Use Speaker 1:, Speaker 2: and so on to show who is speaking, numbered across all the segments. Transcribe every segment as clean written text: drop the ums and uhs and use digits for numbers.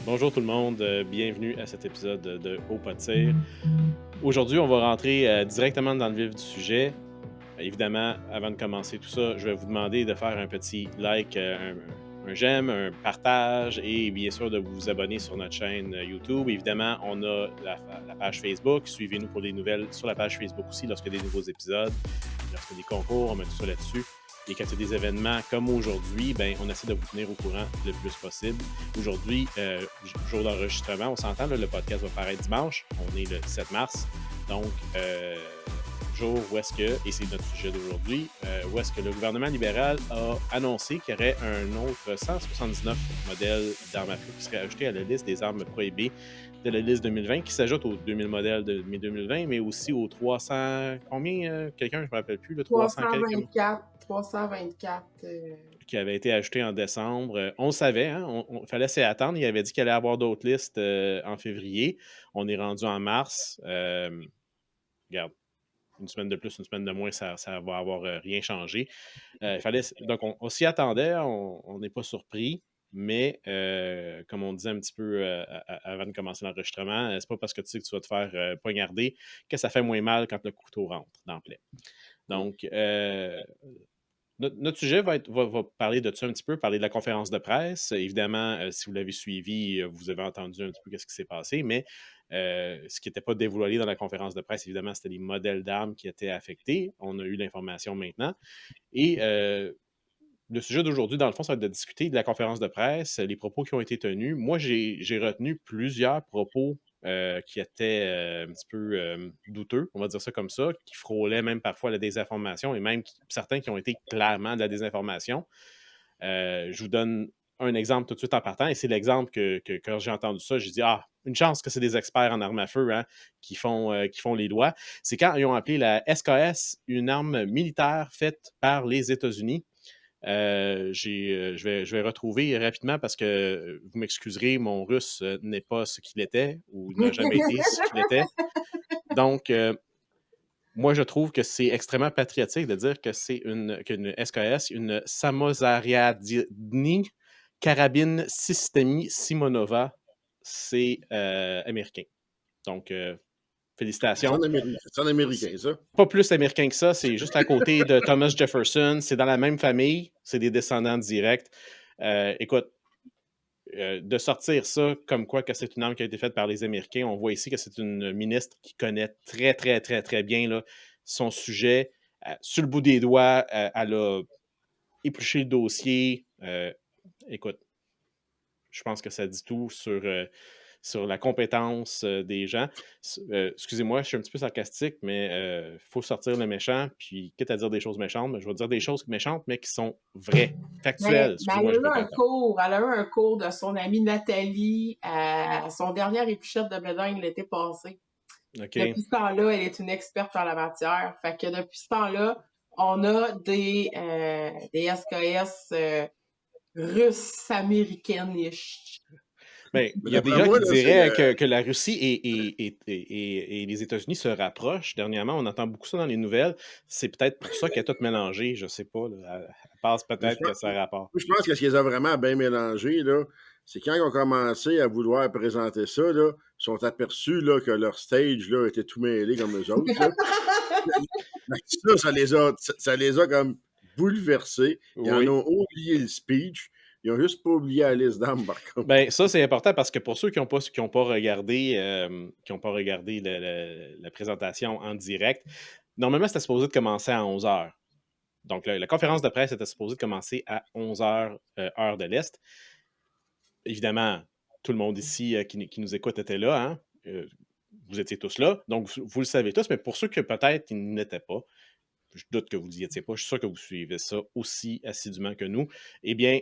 Speaker 1: Bonjour tout le monde, bienvenue à cet épisode de Au pas de tir. Aujourd'hui, on va rentrer directement dans le vif du sujet. Évidemment, avant de commencer tout ça, je vais vous demander de faire un petit like, un j'aime, un partage et bien sûr de vous abonner sur notre chaîne YouTube. Évidemment, on a la page Facebook. Suivez-nous pour des nouvelles sur la page Facebook aussi lorsqu'il y a des nouveaux épisodes, lorsqu'il y a des concours, on met tout ça là-dessus. Et quand il y a des événements comme aujourd'hui, ben, on essaie de vous tenir au courant le plus possible. Aujourd'hui, jour d'enregistrement, on s'entend, là, le podcast va paraître dimanche. On est le 7 mars. Donc, jour où est-ce que, et c'est notre sujet d'aujourd'hui, où est-ce que le gouvernement libéral a annoncé qu'il y aurait un autre 179 modèles d'armes à feu qui seraient ajoutés à la liste des armes prohibées de la liste 2020, qui s'ajoute aux 2000 modèles de mai 2020, mais aussi aux 300... Combien? Quelqu'un, je ne me rappelle plus, le 300 quelques...
Speaker 2: 324.
Speaker 1: qui avait été ajouté en décembre. On le savait, hein? Fallait s'y attendre. Il avait dit qu'il allait avoir d'autres listes en février. On est rendu en mars. Regarde, une semaine de plus, une semaine de moins, ça va avoir rien changé. Donc, on s'y attendait, on n'est pas surpris, mais comme on disait un petit peu avant de commencer l'enregistrement, c'est pas parce que tu sais que tu vas te faire poignarder que ça fait moins mal quand le couteau rentre dans le plaie. Donc, notre sujet va parler de ça un petit peu, parler de la conférence de presse. Évidemment, si vous l'avez suivi, vous avez entendu un petit peu ce qui s'est passé, mais ce qui n'était pas dévoilé dans la conférence de presse, évidemment, c'était les modèles d'armes qui étaient affectés. On a eu l'information maintenant. Et le sujet d'aujourd'hui, dans le fond, ça va être de discuter de la conférence de presse, les propos qui ont été tenus. Moi, j'ai retenu plusieurs propos qui étaient un petit peu douteux, on va dire ça comme ça, qui frôlaient même parfois la désinformation et même certains qui ont été clairement de la désinformation. Je vous donne un exemple tout de suite en partant, et c'est l'exemple que quand j'ai entendu ça, j'ai dit « Ah, une chance que c'est des experts en armes à feu hein, qui font les lois. » C'est quand ils ont appelé la SKS une arme militaire faite par les États-Unis. Je vais retrouver rapidement parce que vous m'excuserez, mon russe n'est pas ce qu'il était ou n'a jamais été ce qu'il était. Donc, moi, je trouve que c'est extrêmement patriotique de dire que c'est qu'une SKS, une Samozariadny Carabine Systemi Simonova, c'est américain. Donc, félicitations.
Speaker 3: C'est en américain, ça?
Speaker 1: Pas plus américain que ça, c'est juste à côté de Thomas Jefferson, c'est dans la même famille, c'est des descendants directs. Écoute, de sortir ça comme quoi que c'est une arme qui a été faite par les Américains, on voit ici que c'est une ministre qui connaît très, très, très, très bien là, son sujet. Sur le bout des doigts, elle a épluché le dossier. Écoute, je pense que ça dit tout sur la compétence des gens. Excusez-moi, je suis un petit peu sarcastique, mais il faut sortir le méchant, puis quitte à dire des choses méchantes, mais je vais dire des choses méchantes, mais qui sont vraies, factuelles.
Speaker 2: Mais elle a eu un cours de son amie Nathalie à son dernière épluchette de Bédin l'été passé.
Speaker 1: Okay.
Speaker 2: Depuis ce temps-là, elle est une experte en la matière. Fait que depuis ce temps-là, on a des SKS russes américaines-ish.
Speaker 1: Mais il y a des gens qui diraient que la Russie et les États-Unis se rapprochent. Dernièrement, on entend beaucoup ça dans les nouvelles. C'est peut-être pour ça qu'elle a tout mélangé. Je sais pas. Là. Elle pense peut-être que ça a rapport.
Speaker 3: Je pense que ce qu'ils ont vraiment bien mélangé, là, c'est quand ils ont commencé à vouloir présenter ça, là, ils sont aperçus là, que leur stage là, était tout mêlé comme eux autres. Là. Ça les a comme bouleversés. Ils en ont oublié le speech. Ils n'ont juste pas oublié la liste d'armes, par contre.
Speaker 1: Ben, ça, c'est important parce que pour ceux qui n'ont pas regardé, la présentation en direct, normalement, c'était supposé de commencer à 11 h. Donc, la conférence de presse était supposée de commencer à 11 h, heure de l'Est. Évidemment, tout le monde ici qui nous écoute était là. Hein? Vous étiez tous là. Donc, vous le savez tous, mais pour ceux que peut-être ils n'étaient pas, je doute que vous n'y étiez pas, je suis sûr que vous suivez ça aussi assidûment que nous, eh bien,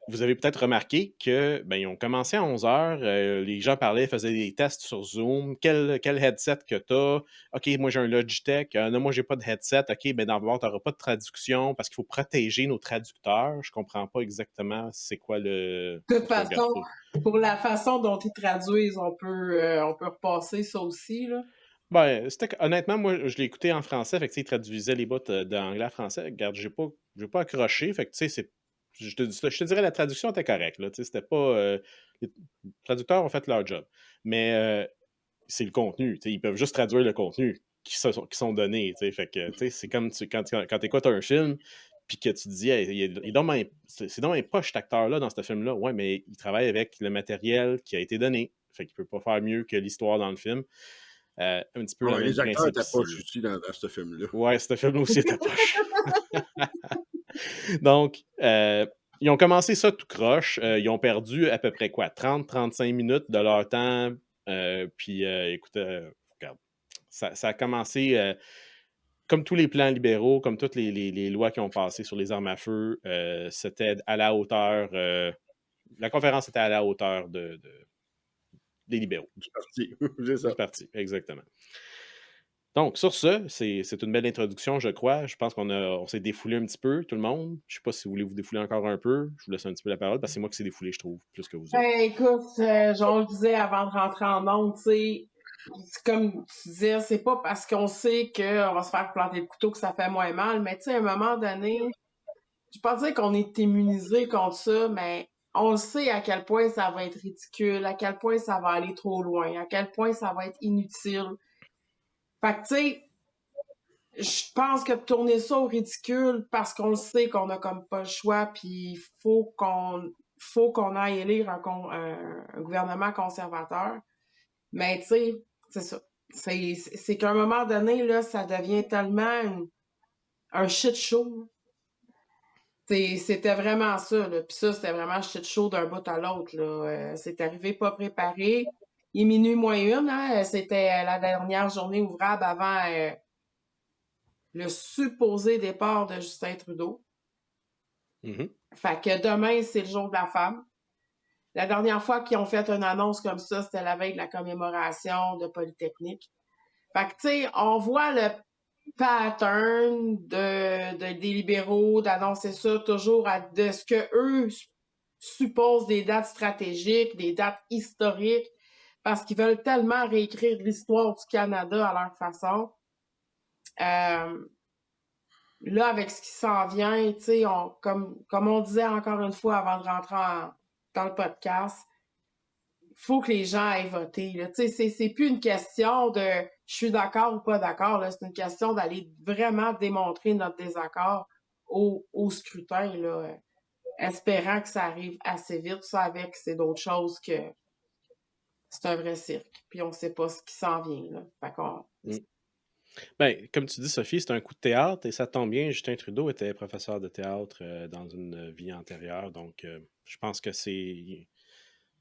Speaker 1: vous avez peut-être remarqué que ils ont commencé à 11 h, les gens parlaient, faisaient des tests sur Zoom. Quel headset que tu as? OK, moi j'ai un Logitech. Non, moi j'ai pas de headset. OK, ben d'abord, tu n'auras pas de traduction parce qu'il faut protéger nos traducteurs. Je comprends pas exactement c'est quoi le.
Speaker 2: De toute façon, pour la façon dont ils traduisent, on peut repasser ça aussi, là.
Speaker 1: Ben, honnêtement, moi, je l'ai écouté en français, fait que il traduisait les bouts d'anglais à français. Regarde, j'ai pas accroché, fait que tu sais, je te dirais la traduction était correcte. Là, c'était pas. Les traducteurs ont fait leur job. Mais c'est le contenu. Ils peuvent juste traduire le contenu qui sont donnés. Fait que c'est comme quand tu écoutes un film puis que tu te dis hey, c'est donc un poche cet acteur-là dans ce film-là. Ouais, mais il travaille avec le matériel qui a été donné. Fait qu'il peut pas faire mieux que l'histoire dans le film. Un petit peu le
Speaker 3: Ouais,
Speaker 1: même
Speaker 3: les acteurs
Speaker 1: principe
Speaker 3: étaient
Speaker 1: ici.
Speaker 3: poches aussi dans ce film-là.
Speaker 1: Ouais, ce film-là aussi était poche. Donc, ils ont commencé ça tout croche. Ils ont perdu à peu près quoi, 30-35 minutes de leur temps. Puis, écoute, regarde, ça a commencé comme tous les plans libéraux, comme toutes les lois qui ont passé sur les armes à feu. C'était à la hauteur. La conférence était à la hauteur des libéraux.
Speaker 3: Du parti. C'est ça.
Speaker 1: Du parti, exactement. Donc, sur ce, c'est une belle introduction, je crois. Je pense on s'est défoulé un petit peu, tout le monde. Je ne sais pas si vous voulez vous défouler encore un peu. Je vous laisse un petit peu la parole, parce que c'est moi qui s'est défoulé, je trouve, plus que vous autres.
Speaker 2: Ben, écoute, j'en le disais avant de rentrer en ondes, tu sais, comme tu disais, c'est pas parce qu'on sait qu'on va se faire planter le couteau que ça fait moins mal, mais tu sais, à un moment donné, je peux pas dire qu'on est immunisé contre ça, mais on sait à quel point ça va être ridicule, à quel point ça va aller trop loin, à quel point ça va être inutile. Fait que, tu sais, je pense que de tourner ça au ridicule parce qu'on le sait qu'on a comme pas le choix, puis il faut qu'on aille élire un gouvernement conservateur. Mais tu sais, c'est ça. C'est qu'à un moment donné, là, ça devient tellement un shit show. C'était vraiment ça, là. Puis ça, c'était vraiment shit show d'un bout à l'autre, là. C'est arrivé pas préparé. Il est minuit moins une, hein. C'était la dernière journée ouvrable avant le supposé départ de Justin Trudeau.
Speaker 1: Mhm.
Speaker 2: Fait que demain, c'est le jour de la femme. La dernière fois qu'ils ont fait une annonce comme ça, c'était la veille de la commémoration de Polytechnique. Fait que, tu sais, on voit le pattern des libéraux d'annoncer ça toujours de ce que eux supposent des dates stratégiques, des dates historiques, parce qu'ils veulent tellement réécrire l'histoire du Canada à leur façon. Là, avec ce qui s'en vient, tu sais, comme on disait encore une fois avant de rentrer dans le podcast, faut que les gens aillent voter. Là. Tu sais, c'est plus une question de je suis d'accord ou pas d'accord. Là. C'est une question d'aller vraiment démontrer notre désaccord au scrutin, là, espérant que ça arrive assez vite. Ça, avec, c'est d'autres choses que c'est un vrai cirque. Puis on sait pas ce qui s'en vient. Là. Fait qu'on...
Speaker 1: Ben, comme tu dis, Sophie, c'est un coup de théâtre et ça tombe bien. Justin Trudeau était professeur de théâtre dans une vie antérieure. Donc, je pense que c'est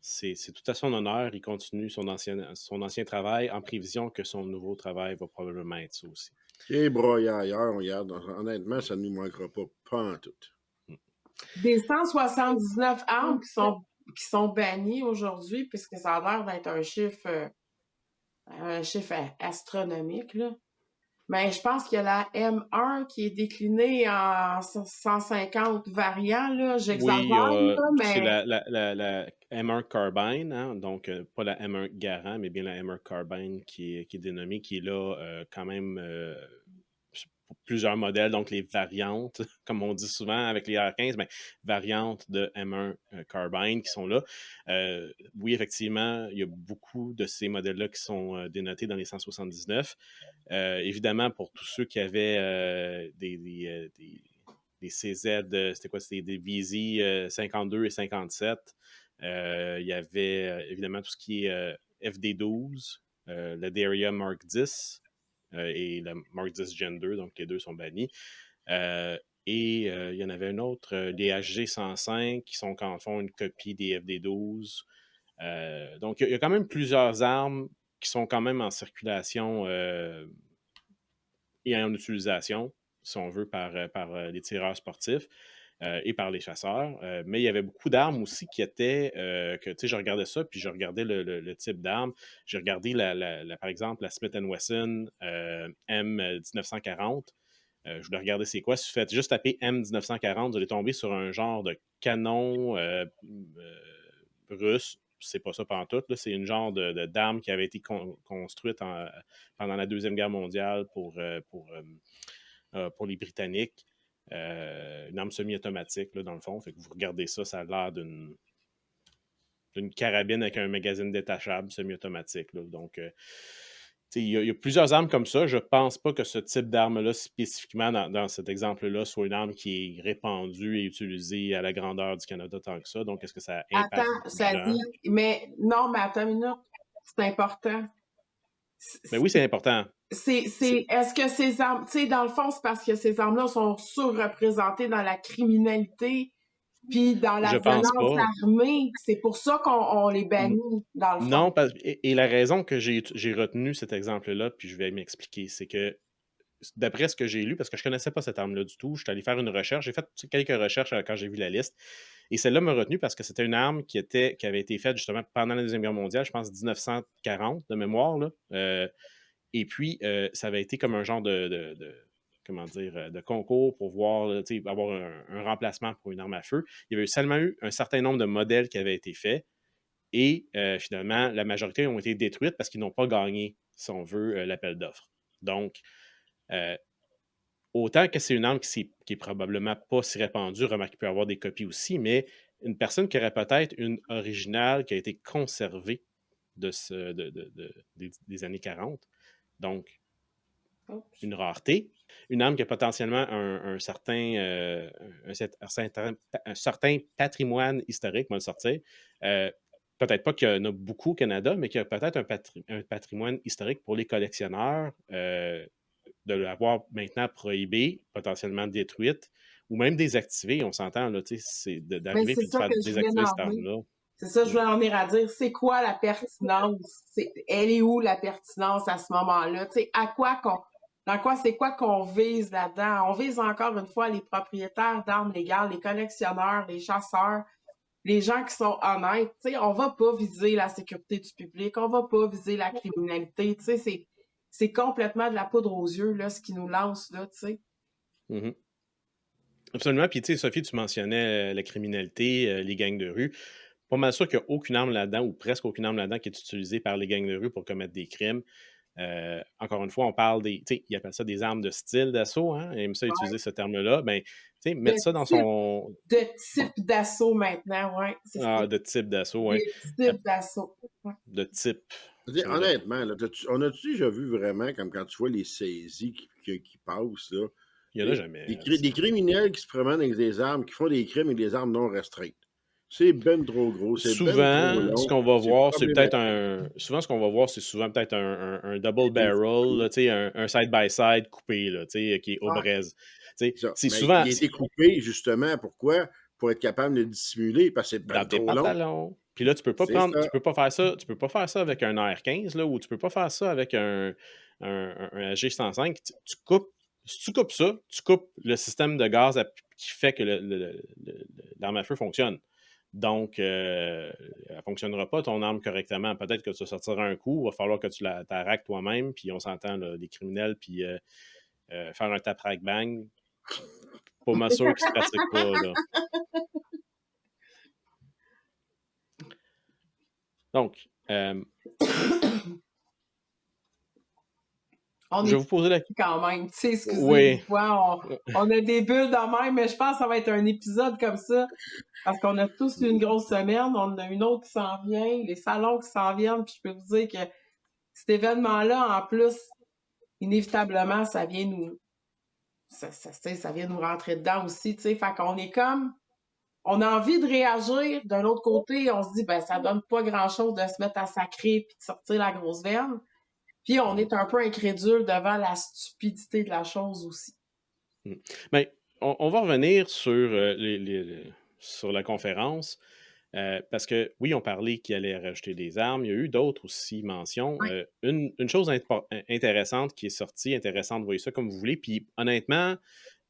Speaker 1: tout à son honneur. Il continue son ancien travail en prévision que son nouveau travail va probablement être ça aussi.
Speaker 3: Et broyailleurs, regarde, honnêtement, ça ne nous manquera pas en tout.
Speaker 2: Des 179 armes qui sont bannies aujourd'hui, puisque ça a l'air d'être un chiffre astronomique, là. Mais je pense qu'il y a la M1 qui est déclinée en 150 variants, là. J'exagère,
Speaker 1: Oui,
Speaker 2: là,
Speaker 1: c'est
Speaker 2: mais
Speaker 1: la M1 Carbine, hein, donc pas la M1 Garand, mais bien la M1 Carbine qui est dénommée, qui est là quand même pour plusieurs modèles, donc les variantes, comme on dit souvent avec les R15, mais variantes de M1 Carbine qui sont là. Oui, effectivement, il y a beaucoup de ces modèles-là qui sont dénotés dans les 179. Évidemment, pour tous ceux qui avaient des CZ, c'était quoi? C'était des VZ 52 et 57. Il y avait évidemment tout ce qui est FD12, le Daria Mark X et le Mark X Gen 2, donc les deux sont bannis. Et il y en avait un autre, les HG 105, qui sont quand font une copie des FD12. Donc, il y a quand même plusieurs armes qui sont quand même en circulation et en utilisation, si on veut, par les tireurs sportifs et par les chasseurs. Mais il y avait beaucoup d'armes aussi qui étaient, que tu sais, je regardais ça, puis je regardais le type d'arme. J'ai regardé, par exemple, la Smith Wesson M1940. Je voulais regarder c'est quoi. Si vous faites juste taper M1940, vous allez tomber sur un genre de canon russe. C'est pas ça pantoute, là. C'est une genre d'arme qui avait été construite pendant la Deuxième Guerre mondiale pour les Britanniques. une arme semi-automatique, là, dans le fond. Fait que vous regardez ça, ça a l'air d'une carabine avec un magazine détachable semi-automatique. Là. Donc, il y a plusieurs armes comme ça. Je pense pas que ce type d'arme-là, spécifiquement dans cet exemple-là, soit une arme qui est répandue et utilisée à la grandeur du Canada tant que ça. Donc, est-ce que ça impacte
Speaker 2: Attends,
Speaker 1: beaucoup de
Speaker 2: ça
Speaker 1: gens?
Speaker 2: dit, mais non, mais attends une minute, c'est important.
Speaker 1: Mais oui, c'est important.
Speaker 2: Est-ce que ces armes, tu sais, dans le fond, c'est parce que ces armes-là sont surreprésentées dans la criminalité, puis dans la
Speaker 1: Je pense
Speaker 2: violence
Speaker 1: pas.
Speaker 2: armée. C'est pour ça qu'on les bannit, dans le
Speaker 1: Non,
Speaker 2: fond.
Speaker 1: et la raison que j'ai retenu cet exemple-là, puis je vais m'expliquer, c'est que d'après ce que j'ai lu, parce que je ne connaissais pas cette arme-là du tout, je suis allé faire une recherche. J'ai fait quelques recherches quand j'ai vu la liste. Et celle-là m'a retenu parce que c'était une arme qui avait été faite justement pendant la Deuxième Guerre mondiale, je pense 1940 de mémoire. Là. Et puis, ça avait été comme un genre comment dire, de concours pour voir, là, avoir un remplacement pour une arme à feu. Il y avait seulement eu un certain nombre de modèles qui avaient été faits. Et finalement, la majorité ont été détruites parce qu'ils n'ont pas gagné, si on veut, l'appel d'offres. Donc, autant que c'est une arme qui est probablement pas si répandue, remarque qu'il peut y avoir des copies aussi, mais une personne qui aurait peut-être une originale qui a été conservée des années 40. Donc, une rareté. Une arme qui a potentiellement un certain patrimoine historique, on va le sortir. Peut-être pas qu'il y en a beaucoup au Canada, mais qu'il y a peut-être un patrimoine historique pour les collectionneurs. De l'avoir maintenant prohibée, potentiellement détruite, ou même désactivée, on s'entend, là, c'est
Speaker 2: Mais
Speaker 1: d'arriver
Speaker 2: c'est
Speaker 1: et de
Speaker 2: ça
Speaker 1: faire
Speaker 2: que je voulais
Speaker 1: désactiver cette
Speaker 2: demander.
Speaker 1: arme-là.
Speaker 2: C'est ça que je voulais en venir à dire. C'est quoi la pertinence? Elle est où la pertinence à ce moment-là? Tu sais, c'est quoi qu'on vise là-dedans? On vise encore une fois les propriétaires d'armes légales, les collectionneurs, les chasseurs, les gens qui sont honnêtes. Tu sais, on va pas viser la sécurité du public, on va pas viser la criminalité. Tu sais, c'est complètement de la poudre aux yeux, là, ce qui nous lance, là, tu sais.
Speaker 1: Mm-hmm. Absolument. Puis, tu sais, Sophie, tu mentionnais la criminalité, les gangs de rue. Pas mal sûr qu'il n'y a aucune arme là-dedans, ou presque aucune arme là-dedans, qui est utilisée par les gangs de rue pour commettre des crimes. Encore une fois, on parle des. Tu sais, ils appellent ça des armes de style d'assaut, hein? Ils aiment ça
Speaker 2: Ouais.
Speaker 1: utiliser ce terme-là. Ben, tu sais,
Speaker 2: De
Speaker 1: mettre ça dans
Speaker 2: type,
Speaker 1: son.
Speaker 2: de type d'assaut maintenant, ouais, c'est ça.
Speaker 1: De type d'assaut, oui.
Speaker 2: Des types d'assaut. Ouais.
Speaker 1: De type. Ça veut dire.
Speaker 3: Honnêtement, là, on a-tu déjà vu vraiment, comme quand tu vois les saisies qui passent, là,
Speaker 1: Il n'y en a jamais.
Speaker 3: des criminels qui se promènent avec des armes, qui font des crimes avec des armes non restreintes. C'est ben trop gros, c'est ben trop
Speaker 1: Souvent, ce
Speaker 3: long,
Speaker 1: qu'on va
Speaker 3: c'est
Speaker 1: voir, c'est peut-être
Speaker 3: problématique.
Speaker 1: Souvent, ce qu'on va voir, c'est souvent peut-être un double
Speaker 3: Des
Speaker 1: barrel,
Speaker 3: coupés,
Speaker 1: là, tu sais, un side-by-side coupé, là, tu sais, qui est au
Speaker 2: Ouais.
Speaker 1: braise. Tu sais,
Speaker 3: c'est ça.
Speaker 1: c'est
Speaker 3: Mais
Speaker 1: souvent
Speaker 3: il a été coupé, justement, pourquoi? Pour être capable de le dissimuler, parce que c'est
Speaker 1: dans
Speaker 3: ben
Speaker 1: tes
Speaker 3: trop long.
Speaker 1: pantalons. Puis là,
Speaker 3: C'est ça.
Speaker 1: tu peux pas faire ça, avec un AR-15, là, ou tu peux pas faire ça avec un AG-105. Tu coupes, si tu coupes ça, tu coupes le système de gaz qui fait que l'arme à feu fonctionne. Donc, elle ne fonctionnera pas, ton arme, correctement. Peut-être que tu sortiras un coup, il va falloir que tu la raques toi-même, puis on s'entend, là, les criminels, puis faire un tap-rack-bang, pas mal sûr qu'ils se pratiquent pas, là. Donc,
Speaker 2: On
Speaker 1: je
Speaker 2: est
Speaker 1: vais vous poser la...
Speaker 2: quand même. Tu sais, excusez, des
Speaker 1: Oui.
Speaker 2: fois, on a des bulles de même, mais je pense que ça va être un épisode comme ça. Parce qu'on a tous eu une grosse semaine, on en a une autre qui s'en vient, les salons qui s'en viennent, puis je peux vous dire que cet événement-là, en plus, inévitablement, ça vient nous. Ça vient nous rentrer dedans aussi, tu sais. Fait qu'on est comme. On a envie de réagir. D'un autre côté, on se dit, ben, ça donne pas grand-chose de se mettre à sacrer puis de sortir la grosse veine. Puis on est un peu incrédule devant la stupidité de la chose aussi.
Speaker 1: Ben, on va revenir sur, sur la conférence, parce que oui, on parlait qu'il allait rajouter des armes. Il y a eu d'autres aussi mentions.
Speaker 2: Ouais.
Speaker 1: Une chose intéressante qui est sortie, intéressante, voyez ça comme vous voulez. Puis honnêtement,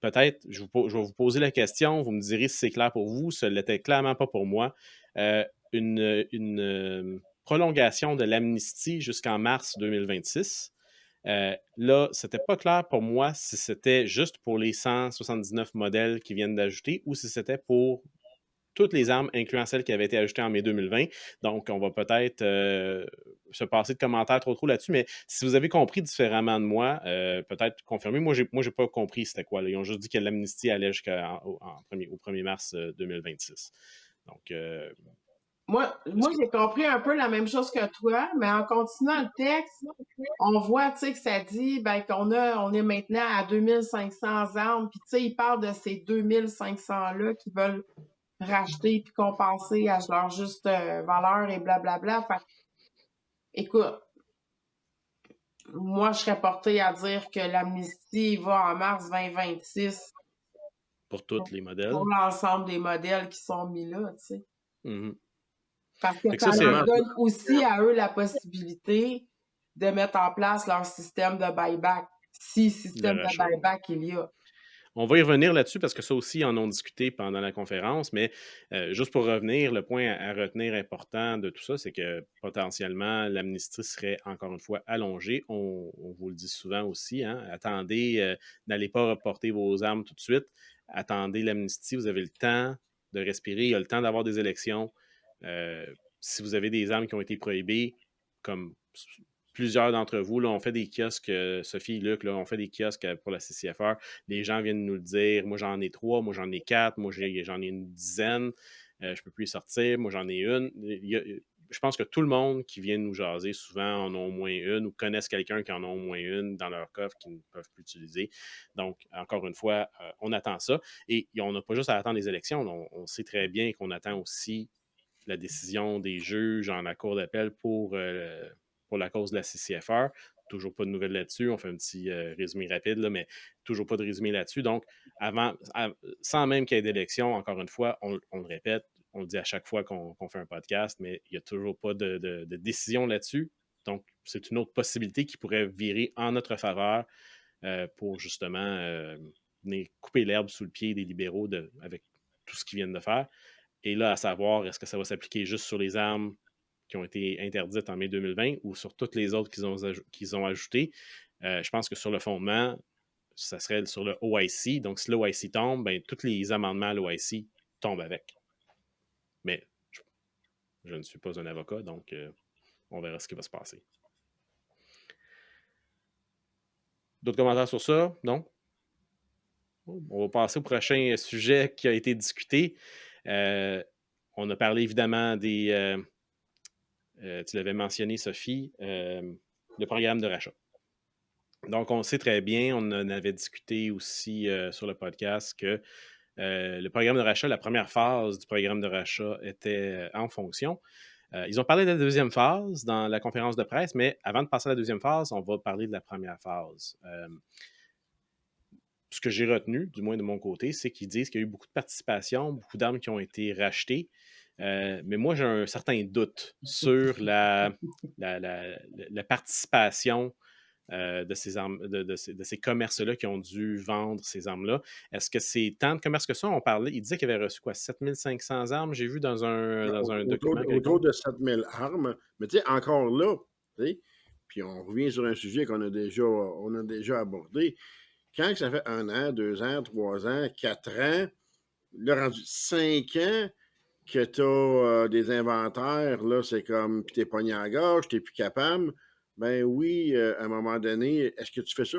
Speaker 1: peut-être, je vais vous poser la question, vous me direz si c'est clair pour vous. Ce n'était clairement pas pour moi. Une prolongation de l'amnistie jusqu'en mars 2026. Là, c'était pas clair pour moi si c'était juste pour les 179 modèles qui viennent d'ajouter ou si c'était pour toutes les armes, incluant celles qui avaient été ajoutées en mai 2020. Donc, on va peut-être se passer de commentaires trop là-dessus, mais si vous avez compris différemment de moi, peut-être confirmer. Moi, j'ai pas compris c'était quoi. Là. Ils ont juste dit que l'amnistie allait au 1er mars 2026. Donc,
Speaker 2: Moi, j'ai compris un peu la même chose que toi, mais en continuant le texte, on voit, tu sais, que ça dit, ben, on est maintenant à 2500 armes, puis tu sais, ils parlent de ces 2500-là qui veulent racheter puis compenser à leur juste valeur et blablabla. Fait écoute, moi, je serais portée à dire que l'amnistie va en mars 2026
Speaker 1: pour tous les modèles.
Speaker 2: pour l'ensemble des modèles qui sont mis là, tu sais.
Speaker 1: Mhm.
Speaker 2: Parce que
Speaker 1: Fait que
Speaker 2: ça
Speaker 1: ça,
Speaker 2: leur donne aussi à eux la possibilité de mettre en place leur système de buyback, si système de
Speaker 1: rachat.
Speaker 2: buyback il y a.
Speaker 1: On va y revenir là-dessus parce que ça aussi, ils en ont discuté pendant la conférence, mais juste pour revenir, le point à retenir important de tout ça, c'est que potentiellement, l'amnistie serait encore une fois allongée. On vous le dit souvent aussi, hein, attendez, n'allez pas reporter vos armes tout de suite. Attendez l'amnistie, vous avez le temps de respirer, il y a le temps d'avoir des élections. Si vous avez des armes qui ont été prohibées, comme plusieurs d'entre vous, là, on fait des kiosques, Sophie et Luc, là, on fait des kiosques pour la CCFR. Les gens viennent nous le dire. Moi, j'en ai 3, moi, j'en ai 4, moi, j'en ai une dizaine. Je peux plus y sortir. Moi, j'en ai une. Je pense que tout le monde qui vient nous jaser, souvent, en a au moins une ou connaissent quelqu'un qui en a au moins une dans leur coffre qu'ils ne peuvent plus utiliser. Donc, encore une fois, on attend ça. Et on n'a pas juste à attendre les élections. On sait très bien qu'on attend aussi la décision des juges en la cour d'appel pour la cause de la CCFR. Toujours pas de nouvelles là-dessus. On fait un petit résumé rapide, là, mais toujours pas de résumé là-dessus. Donc, sans même qu'il y ait d'élection, encore une fois, on le répète, on le dit à chaque fois qu'on fait un podcast, mais il n'y a toujours pas de décision là-dessus. Donc, c'est une autre possibilité qui pourrait virer en notre faveur pour justement venir couper l'herbe sous le pied des libéraux avec tout ce qu'ils viennent de faire. Et là, à savoir, est-ce que ça va s'appliquer juste sur les armes qui ont été interdites en mai 2020 ou sur toutes les autres qu'ils ont ajoutées? Je pense que sur le fondement, ça serait sur le OIC. Donc, si l'OIC tombe, ben, tous les amendements à l'OIC tombent avec. Mais je ne suis pas un avocat, donc on verra ce qui va se passer. D'autres commentaires sur ça? Non? On va passer au prochain sujet qui a été discuté. On a parlé évidemment des... tu l'avais mentionné, Sophie, le programme de rachat. Donc, on sait très bien, on en avait discuté aussi sur le podcast que le programme de rachat, la première phase du programme de rachat était en fonction. Ils ont parlé de la deuxième phase dans la conférence de presse, mais avant de passer à la deuxième phase, on va parler de la première phase. Ce que j'ai retenu, du moins de mon côté, c'est qu'ils disent qu'il y a eu beaucoup de participation, beaucoup d'armes qui ont été rachetées. Mais moi, j'ai un certain doute sur la participation de ces armes, de ces commerces-là qui ont dû vendre ces armes-là. Est-ce que c'est tant de commerces que ça? Il disait qu'il avait reçu quoi, 7500 armes, j'ai vu dans un document
Speaker 3: Autour
Speaker 1: quelconque.
Speaker 3: de 7000 armes. Mais tu sais, encore là, tu sais, puis on revient sur un sujet qu'on a déjà abordé. Quand ça fait 1 an, 2 ans, 3 ans, 4 ans, là, rendu 5 ans que tu as des inventaires, là, c'est comme, puis t'es pogné à la gorge, t'es plus capable. Ben oui, à un moment donné, est-ce que tu fais ça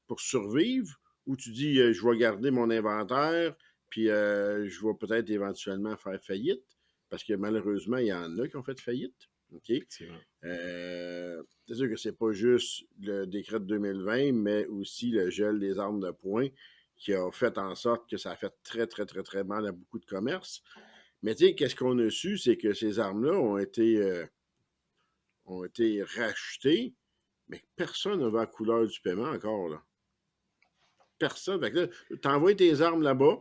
Speaker 3: pour survivre ou tu dis, je vais garder mon inventaire, puis je vais peut-être éventuellement faire faillite? Parce que malheureusement, il y en a qui ont fait faillite. OK?
Speaker 1: Effectivement.
Speaker 3: C'est sûr que c'est pas juste le décret de 2020, mais aussi le gel des armes de poing qui a fait en sorte que ça a fait très, très, très, très mal à beaucoup de commerces. Mais tu sais, qu'est-ce qu'on a su, c'est que ces armes-là ont été rachetées, mais personne n'a vu la couleur du paiement encore, là. Personne. Fait que là, t'envoies tes armes là-bas,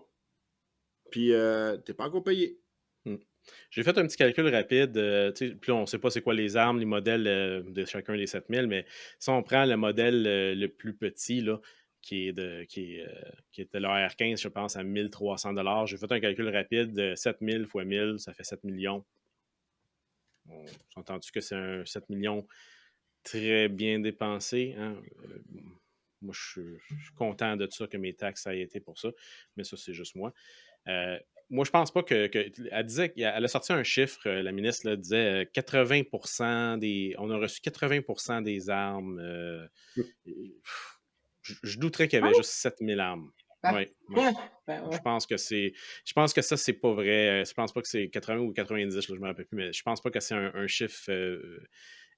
Speaker 3: puis t'es pas encore payé.
Speaker 1: Hmm. J'ai fait un petit calcul rapide. Puis on ne sait pas c'est quoi les armes, les modèles de chacun des 7000, mais si on prend le modèle le plus petit, là, qui est de l'AR-15, je pense, à 1300 $, j'ai fait un calcul rapide de 7000 fois 1000, ça fait 7 millions. On s'entend-tu que c'est un 7 millions très bien dépensé? Hein? Moi, je suis content de ça, que mes taxes aient été pour ça, mais ça, c'est juste moi. moi, je pense pas elle disait qu'elle a sorti un chiffre, la ministre là, disait 80% on a reçu 80% des armes. Je douterais qu'il y avait
Speaker 2: Ouais,
Speaker 1: juste 7000 armes.
Speaker 2: ben,
Speaker 1: Oui, oui.
Speaker 2: ben
Speaker 1: Je
Speaker 2: ouais.
Speaker 1: pense que je pense que ça, c'est pas vrai. Je pense pas que c'est 80 ou 90, là, je me rappelle plus, mais je pense pas que c'est un chiffre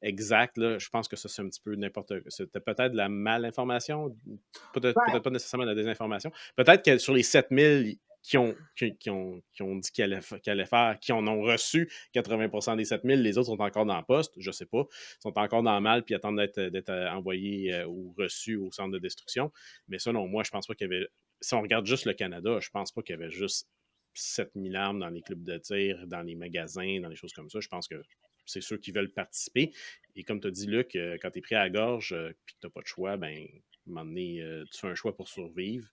Speaker 1: exact. Là. Je pense que ça, c'est un petit peu n'importe quoi. C'était peut-être de la malinformation,
Speaker 2: Ouais.
Speaker 1: peut-être pas nécessairement de la désinformation. Peut-être que sur les 7000 qui ont dit qu'ils allaient faire, qui en ont reçu 80% des 7000, les autres sont encore dans le poste, je sais pas, sont encore dans le mal puis attendent d'être envoyés ou reçus au centre de destruction. Mais selon moi, je pense pas qu'il y avait. Si on regarde juste le Canada, je pense pas qu'il y avait juste 7000 armes dans les clubs de tir, dans les magasins, dans les choses comme ça. Je pense que c'est ceux qui veulent participer. Et comme tu as dit, Luc, quand tu es pris à la gorge et que tu n'as pas de choix, ben, à un moment donné, tu fais un choix pour survivre.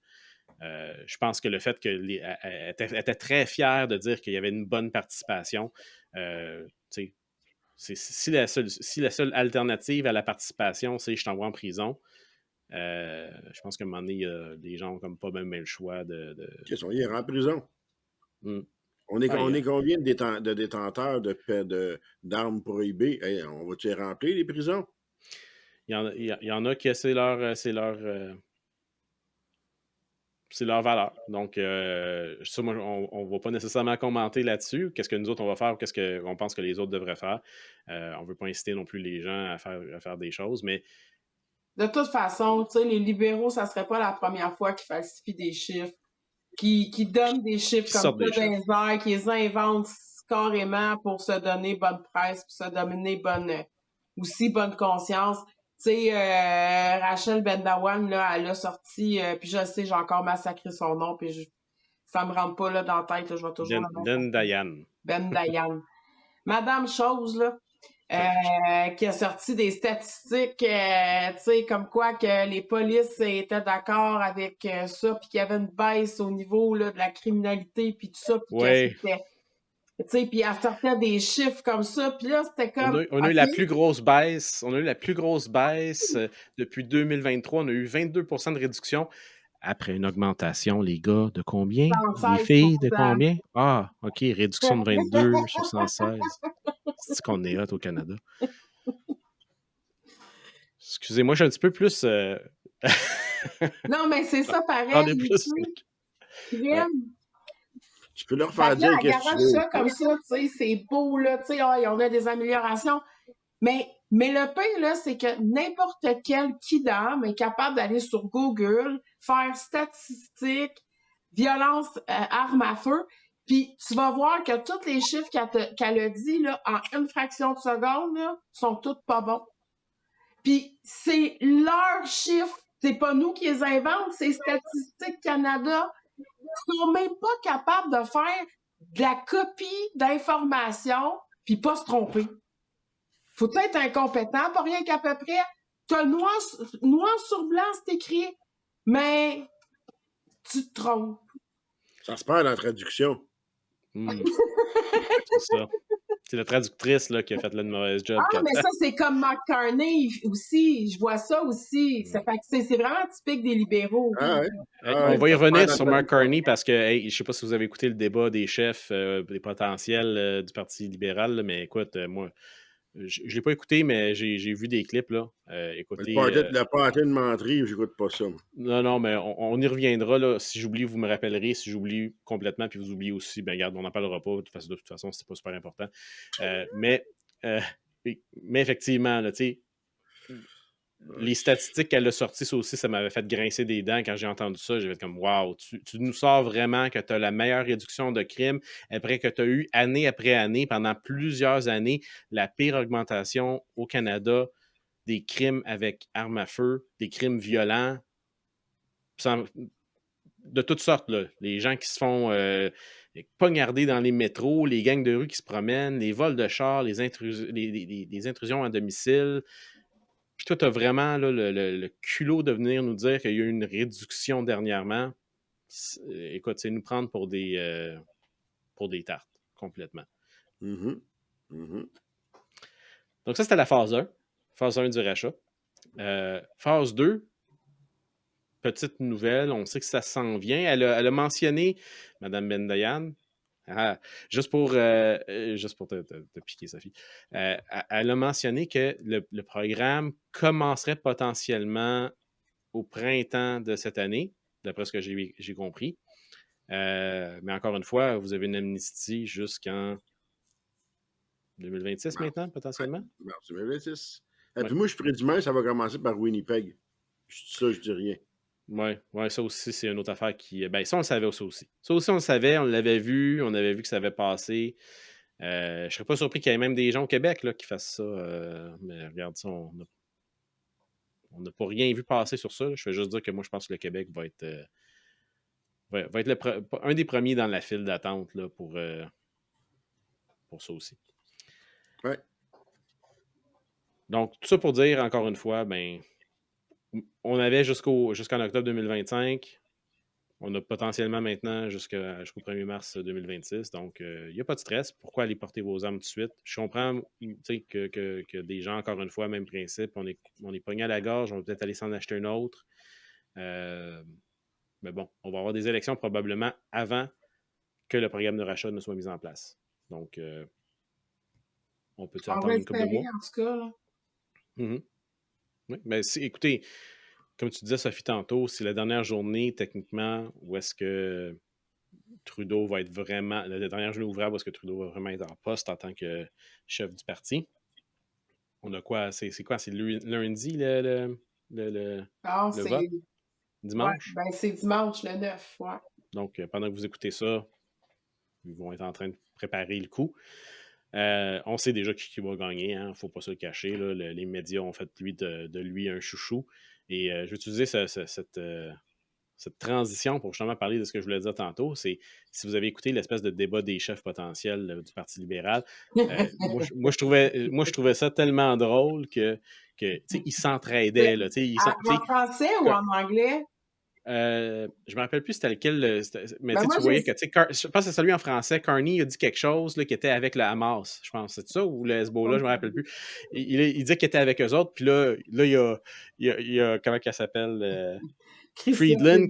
Speaker 1: Je pense que le fait qu'elle était très fière de dire qu'il y avait une bonne participation, si la seule alternative à la participation, c'est je t'envoie en prison, je pense qu'à un moment donné, les gens n'ont comme pas même le choix de.
Speaker 3: Qu'est-ce qu'on y est en prison?
Speaker 1: Hmm.
Speaker 3: On est,
Speaker 1: Ah,
Speaker 3: on est combien de détenteurs d'armes prohibées? Hey, on va-tu les remplir, les prisons?
Speaker 1: Il y en a qui c'est leur valeur. Donc, ça, moi, on ne va pas nécessairement commenter là-dessus. Qu'est-ce que nous autres, on va faire ou qu'est-ce qu'on pense que les autres devraient faire. On ne veut pas inciter non plus les gens à faire des choses, mais
Speaker 2: De toute façon, tu sais, les libéraux, ça serait pas la première fois qu'ils falsifient des chiffres, qui donnent des chiffres
Speaker 1: qui
Speaker 2: comme
Speaker 1: sortent
Speaker 2: ça
Speaker 1: des
Speaker 2: dans
Speaker 1: chiffres.
Speaker 2: les airs, qui les inventent carrément pour se donner bonne presse, pour se donner aussi bonne conscience. Tu sais, Rachel Bendawan, là, elle a sorti, puis je sais, j'ai encore massacré son nom, puis ça me rentre pas là dans la tête, là, je vais toujours la
Speaker 1: Den
Speaker 2: massacrer.
Speaker 1: Dayan.
Speaker 2: Bendayan. Madame Chose, là, qui a sorti des statistiques, tu sais, comme quoi que les polices étaient d'accord avec ça, puis qu'il y avait une baisse au niveau là, de la criminalité, puis tout ça, puis que
Speaker 1: Oui.
Speaker 2: c'était, tu sais, puis elle sortait des chiffres comme ça, puis là, c'était comme,
Speaker 1: On a eu
Speaker 2: OK,
Speaker 1: la plus grosse baisse. On a eu la plus grosse baisse depuis 2023. On a eu 22% de réduction après une augmentation, les gars, de combien? Les
Speaker 2: 116.
Speaker 1: filles, de combien? Ah, OK, réduction de 22 sur 116. C'est qu'on est hot au Canada. Excusez-moi, je suis un petit peu plus.
Speaker 2: Non, mais c'est ça
Speaker 1: J'en
Speaker 2: pareil,
Speaker 1: ai
Speaker 2: tu
Speaker 1: plus.
Speaker 2: sais,
Speaker 1: Ouais.
Speaker 2: crime.
Speaker 3: Tu peux leur
Speaker 2: Fait
Speaker 3: faire
Speaker 2: que là,
Speaker 3: dire
Speaker 2: elle
Speaker 3: qu'est-ce que tu
Speaker 2: garoche
Speaker 3: veux.
Speaker 2: ça comme ça, tu sais, c'est beau, là, tu sais, on a des améliorations. Mais le pire, là, c'est que n'importe quel kidam est capable d'aller sur Google, faire statistiques, violence, armes à feu, puis tu vas voir que tous les chiffres qu'elle a dit, là, en une fraction de seconde, là, sont tous pas bons. Puis c'est leurs chiffres, c'est pas nous qui les inventent, c'est Statistique Canada. Ils sont même pas capables de faire de la copie d'informations puis pas se tromper. Faut être incompétent, pas rien qu'à peu près. T'as le noir sur blanc, c'est écrit, mais tu te trompes.
Speaker 3: Ça se perd dans la traduction.
Speaker 1: C'est ça. C'est la traductrice là, qui a fait le mauvais job.
Speaker 2: Ah, mais ça, c'est comme McCartney aussi. Je vois ça aussi. Ça fait que c'est vraiment typique des libéraux.
Speaker 3: Ah ouais? Ah
Speaker 1: On
Speaker 3: ouais,
Speaker 1: va y
Speaker 3: ça se perd
Speaker 1: revenir
Speaker 3: dans la
Speaker 1: sur Mark
Speaker 3: traduction.
Speaker 1: Carney parce que je ne sais pas si vous avez écouté le débat des chefs, des potentiels du Parti libéral, là, mais écoute, moi, je ne l'ai pas écouté, mais j'ai vu des clips. Là. Écoutez,
Speaker 3: Le party de menterie, j'écoute pas ça.
Speaker 1: non, mais on y reviendra. Là. Si j'oublie, vous me rappellerez. Si j'oublie complètement, puis vous oubliez aussi, ben regarde, on n'en parlera pas. De toute façon, c'est pas super important. Mais, euh, mais effectivement, là, tu sais, les statistiques qu'elle a sorties, ça aussi, ça m'avait fait grincer des dents quand j'ai entendu ça. J'ai fait comme, waouh, tu nous sors vraiment que tu as la meilleure réduction de crimes après que tu as eu année après année, pendant plusieurs années, la pire augmentation au Canada des crimes avec armes à feu, des crimes violents, de toutes sortes. Là. Les gens qui se font poignarder dans les métros, les gangs de rue qui se promènent, les vols de chars, les intrusions à domicile. Puis toi, tu as vraiment là, le culot de venir nous dire qu'il y a eu une réduction dernièrement. Écoute, c'est nous prendre pour des tartes, complètement.
Speaker 3: Mm-hmm. Mm-hmm.
Speaker 1: Donc ça, c'était la phase 1. Phase 1 du rachat. Phase 2, petite nouvelle, on sait que ça s'en vient. Elle a mentionné, Mme Bendayan, Juste pour te piquer, Sophie. Elle a mentionné que le programme commencerait potentiellement au printemps de cette année, d'après ce que j'ai compris. Mais encore une fois, vous avez une amnistie jusqu'en 2026
Speaker 3: Mars.
Speaker 1: maintenant, potentiellement?
Speaker 3: Mars 2026. Et
Speaker 1: Oui,
Speaker 3: puis moi, je prédis que ça va commencer par Winnipeg. Je dis ça, je dis rien.
Speaker 1: ouais, ça aussi, c'est une autre affaire qui. Ben, ça, on le savait, ça aussi. Ça aussi, on le savait, on l'avait vu, on avait vu que ça avait passé. Je serais pas surpris qu'il y ait même des gens au Québec là, qui fassent ça. Mais regarde ça, on n'a pas rien vu passer sur ça. Là. Je vais juste dire que moi, je pense que le Québec va être, va être un des premiers dans la file d'attente là, pour ça aussi.
Speaker 3: Ouais.
Speaker 1: Donc, tout ça pour dire, encore une fois, ben, on avait jusqu'en octobre 2025. On a potentiellement maintenant jusqu'au 1er mars 2026. Donc, il n'y a pas de stress. Pourquoi aller porter vos armes tout de suite? Je comprends que des gens, encore une fois, même principe, on est pogné à la gorge, on va peut-être aller s'en acheter un autre. Mais bon, on va avoir des élections probablement avant que le programme de rachat ne soit mis en place. Donc, on peut-tu
Speaker 2: On
Speaker 1: attendre
Speaker 2: va
Speaker 1: une couple de
Speaker 2: espérer,
Speaker 1: mois?
Speaker 2: en tout cas. Là.
Speaker 1: Mm-hmm. Oui, mais écoutez, comme tu disais, Sophie, tantôt, c'est la dernière journée, techniquement, où est-ce que Trudeau va être vraiment. La dernière journée ouvrable, où est-ce que Trudeau va vraiment être en poste en tant que chef du parti. On a quoi? C'est quoi? C'est lundi
Speaker 2: Ah,
Speaker 1: le
Speaker 2: c'est.
Speaker 1: vote?
Speaker 2: Ouais,
Speaker 1: Dimanche?
Speaker 2: ben c'est dimanche le 9. Ouais.
Speaker 1: Donc, pendant que vous écoutez ça, ils vont être en train de préparer le coup. On sait déjà qui va gagner, il ne faut pas se le cacher. Là. Les médias ont fait de lui un chouchou. Et je vais utiliser cette transition pour justement parler de ce que je voulais dire tantôt. C'est si vous avez écouté l'espèce de débat des chefs potentiels du Parti libéral, moi, je trouvais ça tellement drôle que ils s'entraidaient. Là,
Speaker 2: En français ou en anglais?
Speaker 1: Je me rappelle plus c'était lequel, mais
Speaker 2: Ben moi,
Speaker 1: tu voyais que, je pense que c'est celui en français, Carney a dit quelque chose là, qui était avec le Hamas, je pense, c'est ça, ou le Hezbollah, je me rappelle plus. Il disait qu'il était avec eux autres, puis là il y a comment qu'elle s'appelle, Friedland,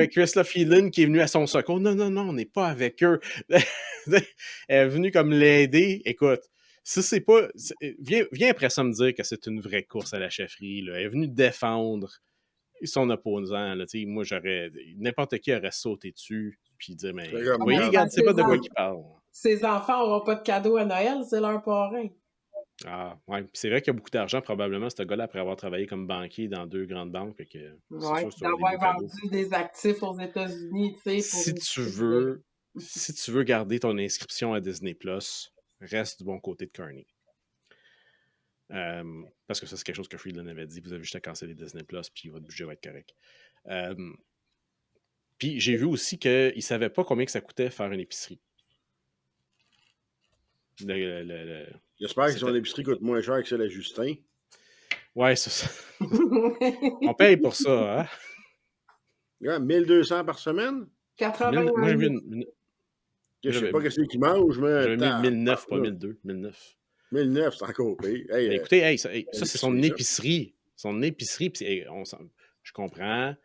Speaker 1: Chrysler Friedland qui est venu à son secours. Non, on n'est pas avec eux. Elle est venue comme l'aider. Écoute, si c'est pas. Viens après ça me dire que c'est une vraie course à la chefferie. Là. Elle est venue défendre son opposant. Là, moi, n'importe qui aurait sauté dessus puis dire, mais vous voyez, regarde, c'est pas de quoi qu'il parle.
Speaker 2: Ses enfants n'auront pas de cadeau à Noël, c'est leur parrain.
Speaker 1: Ah, ouais. Puis c'est vrai qu'il y a beaucoup d'argent, probablement, ce gars-là, après avoir travaillé comme banquier dans 2 grandes banques. Fait que c'est sûr que tu auras des beaux cadeaux.
Speaker 2: D'avoir vendu des actifs aux États-Unis, tu sais.
Speaker 1: Si tu veux garder ton inscription à Disney+, reste du bon côté de Carney. Parce que ça, c'est quelque chose que Friedland avait dit. Vous avez juste à canceller Disney+, puis votre budget va être correct. Puis j'ai vu aussi qu'il ne savait pas combien que ça coûtait faire une épicerie.
Speaker 3: J'espère que son épicerie coûte moins cher que celle à Justin.
Speaker 1: Ouais, c'est ça. On paye pour ça, hein?
Speaker 3: Ouais, 1200 par semaine?
Speaker 2: 80
Speaker 1: Moi, j'ai vu
Speaker 3: je sais pas qu'est-ce qu'il mange, mais.
Speaker 1: J'avais mis 1009, pas 1002. 1009.
Speaker 3: 1009, c'est encore pire.
Speaker 1: Hey, écoutez, ça c'est son épicerie. Son épicerie, puis je comprends.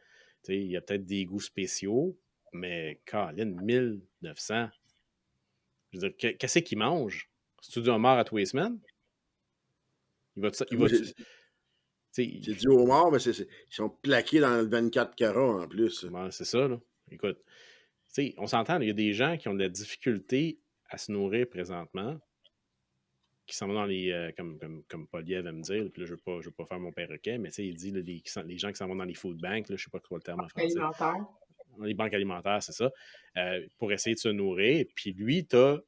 Speaker 1: Il y a peut-être des goûts spéciaux, mais Colin, 1900. Je veux dire, qu'est-ce qu'il mange? C'est-tu du homard à tous les semaines?
Speaker 3: C'est du homard, mais ils sont plaqués dans le 24 carats en plus.
Speaker 1: Ben, c'est ça, là. Écoute, on s'entend, il y a des gens qui ont de la difficulté à se nourrir présentement, qui s'en vont dans les. Comme Poliev va me dire, puis là, je veux pas faire mon perroquet, mais il dit là, les gens qui s'en vont dans les food banks, là, je sais pas quoi le terme en français.
Speaker 2: Alimentaire.
Speaker 1: Les banques alimentaires, c'est ça, pour essayer de se nourrir. Puis lui, t'as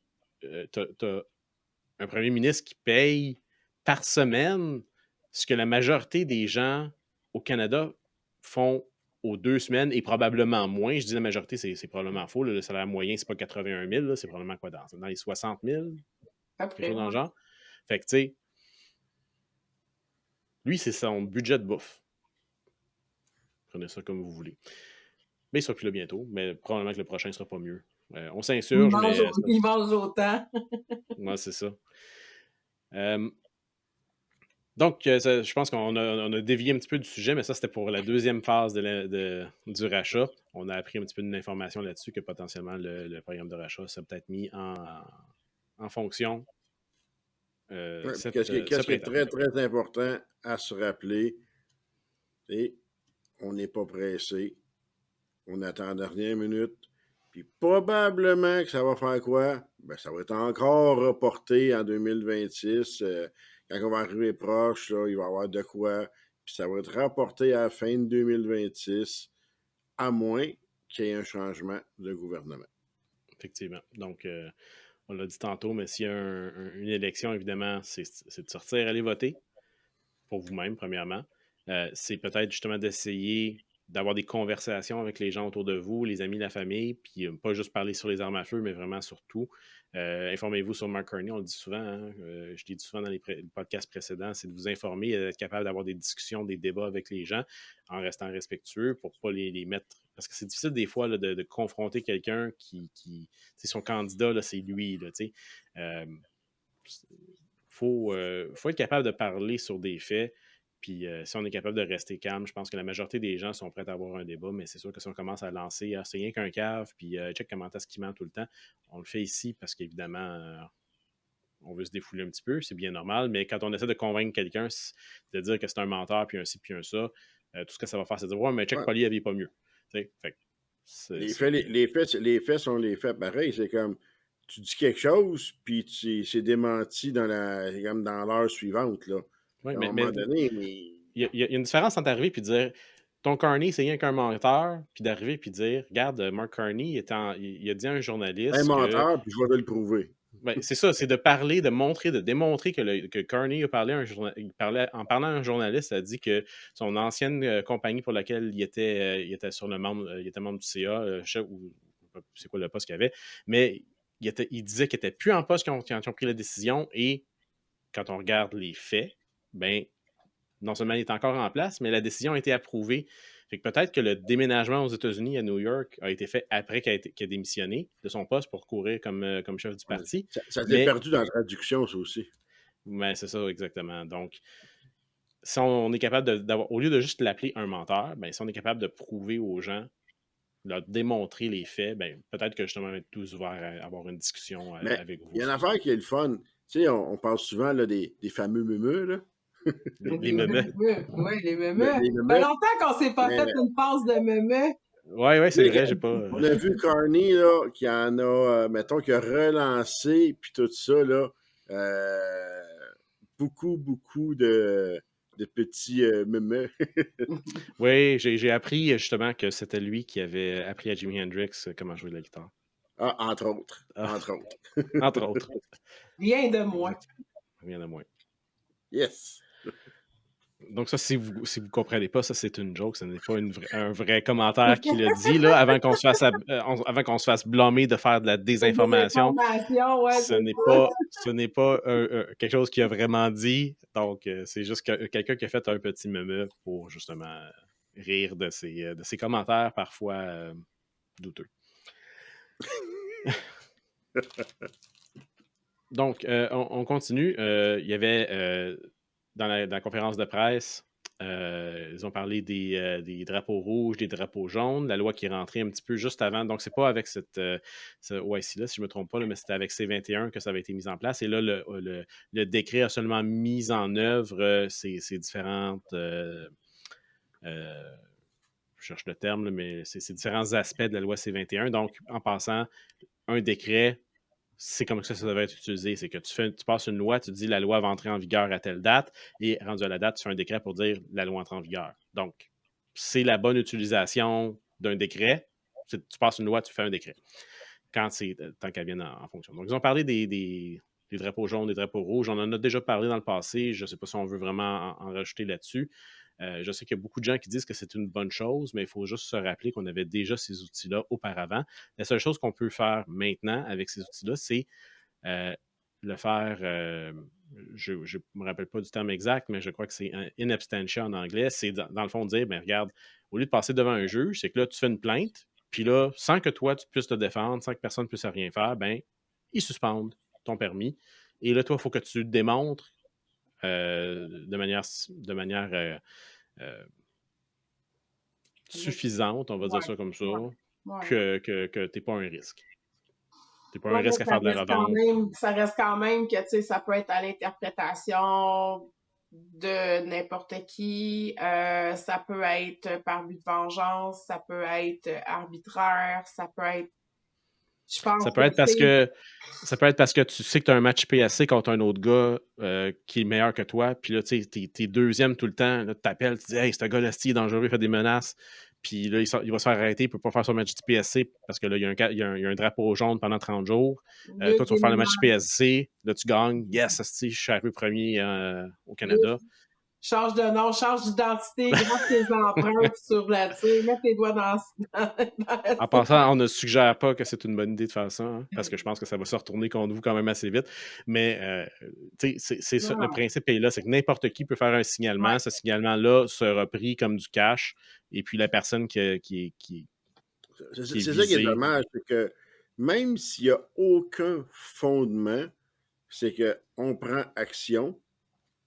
Speaker 1: un premier ministre qui paye par semaine ce que la majorité des gens au Canada font aux 2 semaines et probablement moins. Je dis la majorité, c'est probablement faux. Là, le salaire moyen, c'est pas 81 000, là, c'est probablement quoi dans les 60 000? Quelque chose dans le genre. Fait que, tu sais, lui, c'est son budget de bouffe. Prenez ça comme vous voulez. Mais il sera plus là bientôt, mais probablement que le prochain sera pas mieux. On s'insurge, mais...
Speaker 2: Il mange autant.
Speaker 1: Ouais, c'est ça. Donc, je pense on a dévié un petit peu du sujet, mais ça, c'était pour la deuxième phase du rachat. On a appris un petit peu d'informations là-dessus que potentiellement le programme de rachat s'est peut-être mis en fonction
Speaker 3: Ouais, puis
Speaker 1: ce
Speaker 3: qu'est-ce qui est
Speaker 1: printemps.
Speaker 3: très, très important à se rappeler, c'est on n'est pas pressé, on attend la dernière minute, puis probablement que ça va faire quoi? Ben, ça va être encore reporté en 2026. Quand on va arriver proche, là, il va y avoir de quoi, puis ça va être reporté à la fin de 2026, à moins qu'il y ait un changement de gouvernement.
Speaker 1: Effectivement. Donc, on l'a dit tantôt, mais s'il y a une élection, évidemment, c'est de sortir, aller voter pour vous-même, premièrement. C'est peut-être justement d'essayer d'avoir des conversations avec les gens autour de vous, les amis, la famille, puis pas juste parler sur les armes à feu, mais vraiment sur tout. Informez-vous sur Mark Carney, on le dit souvent, hein, je l'ai dit souvent dans les podcasts précédents, c'est de vous informer, d'être capable d'avoir des discussions, des débats avec les gens en restant respectueux pour ne pas les mettre. Parce que c'est difficile des fois là, de confronter quelqu'un qui son candidat, là, c'est lui. Là, faut être capable de parler sur des faits. Puis si on est capable de rester calme, je pense que la majorité des gens sont prêts à avoir un débat, mais c'est sûr que si on commence à lancer, c'est rien qu'un cave, puis check comment est-ce qu'il ment tout le temps, on le fait ici parce qu'évidemment, on veut se défouler un petit peu, c'est bien normal, mais quand on essaie de convaincre quelqu'un de dire que c'est un menteur, puis un ci, puis un ça, tout ce que ça va faire, c'est de dire, ouais, mais check
Speaker 3: Ouais.
Speaker 1: Polly avait pas mieux. Fait que
Speaker 3: Les faits sont les faits pareil. C'est comme tu dis quelque chose, puis c'est démenti comme dans l'heure suivante. Là.
Speaker 1: ouais,
Speaker 3: À un
Speaker 1: mais
Speaker 3: moment donné,
Speaker 1: il y a une différence entre arriver et dire ton Carney, c'est rien qu'un menteur, puis d'arriver et dire regarde, Mark Carney, il a dit à un
Speaker 3: un
Speaker 1: journaliste que.
Speaker 3: menteur, puis je vais te le prouver.
Speaker 1: Ben, c'est ça, c'est de parler, de montrer, de démontrer que Carney a parlé à en parlant à un journaliste, a dit que son ancienne compagnie pour laquelle il était sur il était membre du CA, ou c'est quoi le poste qu'il avait, mais il disait qu'il n'était plus en poste quand ils ont pris la décision, et quand on regarde les faits, ben non seulement il est encore en place, mais la décision a été approuvée. Fait que peut-être que le déménagement aux États-Unis, à New York, a été fait après qu'il a démissionné de son poste pour courir comme chef du parti.
Speaker 3: Ça s'est
Speaker 1: Mais,
Speaker 3: perdu dans la traduction, ça aussi.
Speaker 1: c'est ça, exactement. Donc, si on est capable d'avoir, au lieu de juste l'appeler un menteur, ben, si on est capable de prouver aux gens, leur démontrer les faits, ben, peut-être que justement, on va être tous ouverts à avoir une discussion
Speaker 3: Mais
Speaker 1: avec vous.
Speaker 3: il y a une affaire qui est le fun. Tu sais, on parle souvent là, des fameux mémeux, là.
Speaker 1: Les mémés.
Speaker 2: Oui, les mémés. Ça
Speaker 3: Les
Speaker 2: fait
Speaker 3: mémeux.
Speaker 2: longtemps qu'on s'est pas
Speaker 3: Mais,
Speaker 2: fait une passe de mémés.
Speaker 1: Ouais, c'est vrai, j'ai pas.
Speaker 3: on a vu Carney, là, qui en a, mettons, qui a relancé, puis tout ça, là, beaucoup de petits mémeux.
Speaker 1: Oui, j'ai appris justement que c'était lui qui avait appris à Jimi Hendrix comment jouer de la guitare.
Speaker 3: Ah, entre autres.
Speaker 1: Ah,
Speaker 3: Entre autres.
Speaker 1: entre autres.
Speaker 2: Rien de moins.
Speaker 1: Rien de moins.
Speaker 3: Yes.
Speaker 1: Donc ça, si vous comprenez pas, ça c'est une joke, ce n'est pas un vrai commentaire qu'il a dit là, avant qu'on se fasse blâmer de faire de la désinformation.
Speaker 2: Ouais,
Speaker 1: Ce n'est pas quelque chose qu'il a vraiment dit. Donc c'est juste quelqu'un qui a fait un petit meme pour justement rire de ses commentaires parfois douteux. Donc, on continue. Il y avait dans la conférence de presse, ils ont parlé des drapeaux rouges, des drapeaux jaunes, la loi qui est rentrée un petit peu juste avant. Donc, c'est pas avec ce OIC-là, si je ne me trompe pas, là, mais c'était avec C21 que ça avait été mis en place. Et là, le décret a seulement mis en œuvre ces différentes. Je cherche le terme, là, mais c'est ces différents aspects de la loi C21. Donc, en passant, un décret, c'est comme ça va être utilisé. C'est que tu passes une loi, tu dis la loi va entrer en vigueur à telle date, et rendu à la date, tu fais un décret pour dire la loi entre en vigueur. Donc, c'est la bonne utilisation d'un décret. Tu passes une loi, tu fais un décret. Tant qu'elle vienne en fonction. Donc, ils ont parlé des drapeaux jaunes, des drapeaux rouges. On en a déjà parlé dans le passé. Je ne sais pas si on veut vraiment en rajouter là-dessus. Je sais qu'il y a beaucoup de gens qui disent que c'est une bonne chose, mais il faut juste se rappeler qu'on avait déjà ces outils-là auparavant. La seule chose qu'on peut faire maintenant avec ces outils-là, c'est le faire, je ne me rappelle pas du terme exact, mais je crois que c'est un in absentia en anglais. C'est dans le fond de dire, regarde, au lieu de passer devant un juge, c'est que là, tu fais une plainte, puis là, sans que toi, tu puisses te défendre, sans que personne ne puisse rien faire, ils suspendent ton permis. Et là, toi, il faut que tu démontres de manière suffisante, on va dire
Speaker 2: Ouais,
Speaker 1: ça comme ça,
Speaker 2: ouais, ouais.
Speaker 1: que tu n'es pas un risque. Tu n'es pas
Speaker 2: Ouais,
Speaker 1: un
Speaker 2: mais
Speaker 1: risque à faire de la revente.
Speaker 2: ça reste quand même que, tu sais, ça peut être à l'interprétation de n'importe qui, ça peut être par but de vengeance, ça peut être arbitraire, ça peut être, je pense
Speaker 1: Ça peut
Speaker 2: que,
Speaker 1: être parce que ça peut être parce que tu sais que tu as un match PSC contre un autre gars qui est meilleur que toi, puis là, tu sais, t'es deuxième tout le temps, là, tu t'appelles, tu dis « Hey, ce gars-là, il est dangereux, il fait des menaces. » Puis là, il va se faire arrêter, il ne peut pas faire son match du PSC parce que là, il y a un drapeau jaune pendant 30 jours.
Speaker 2: le
Speaker 1: Toi, tu vas faire le match
Speaker 2: déménage,
Speaker 1: PSC, là, tu gagnes. Yes, asti, je suis arrivé premier au Canada.
Speaker 2: change de nom, change d'identité, gratte tes empreintes sur la, tu sais, mets tes doigts dans
Speaker 1: En passant, on ne suggère pas que c'est une bonne idée de faire ça, hein, parce que je pense que ça va se retourner contre vous quand même assez vite. Mais c'est ça, le
Speaker 2: non,
Speaker 1: principe est là, c'est que n'importe qui peut faire un
Speaker 2: ouais,
Speaker 1: signalement. Ce signalement-là sera pris comme du cash. Et puis la personne qui est
Speaker 3: C'est ça qui est
Speaker 1: visée.
Speaker 3: dommage, c'est que même s'il n'y a aucun fondement, c'est qu'on prend action,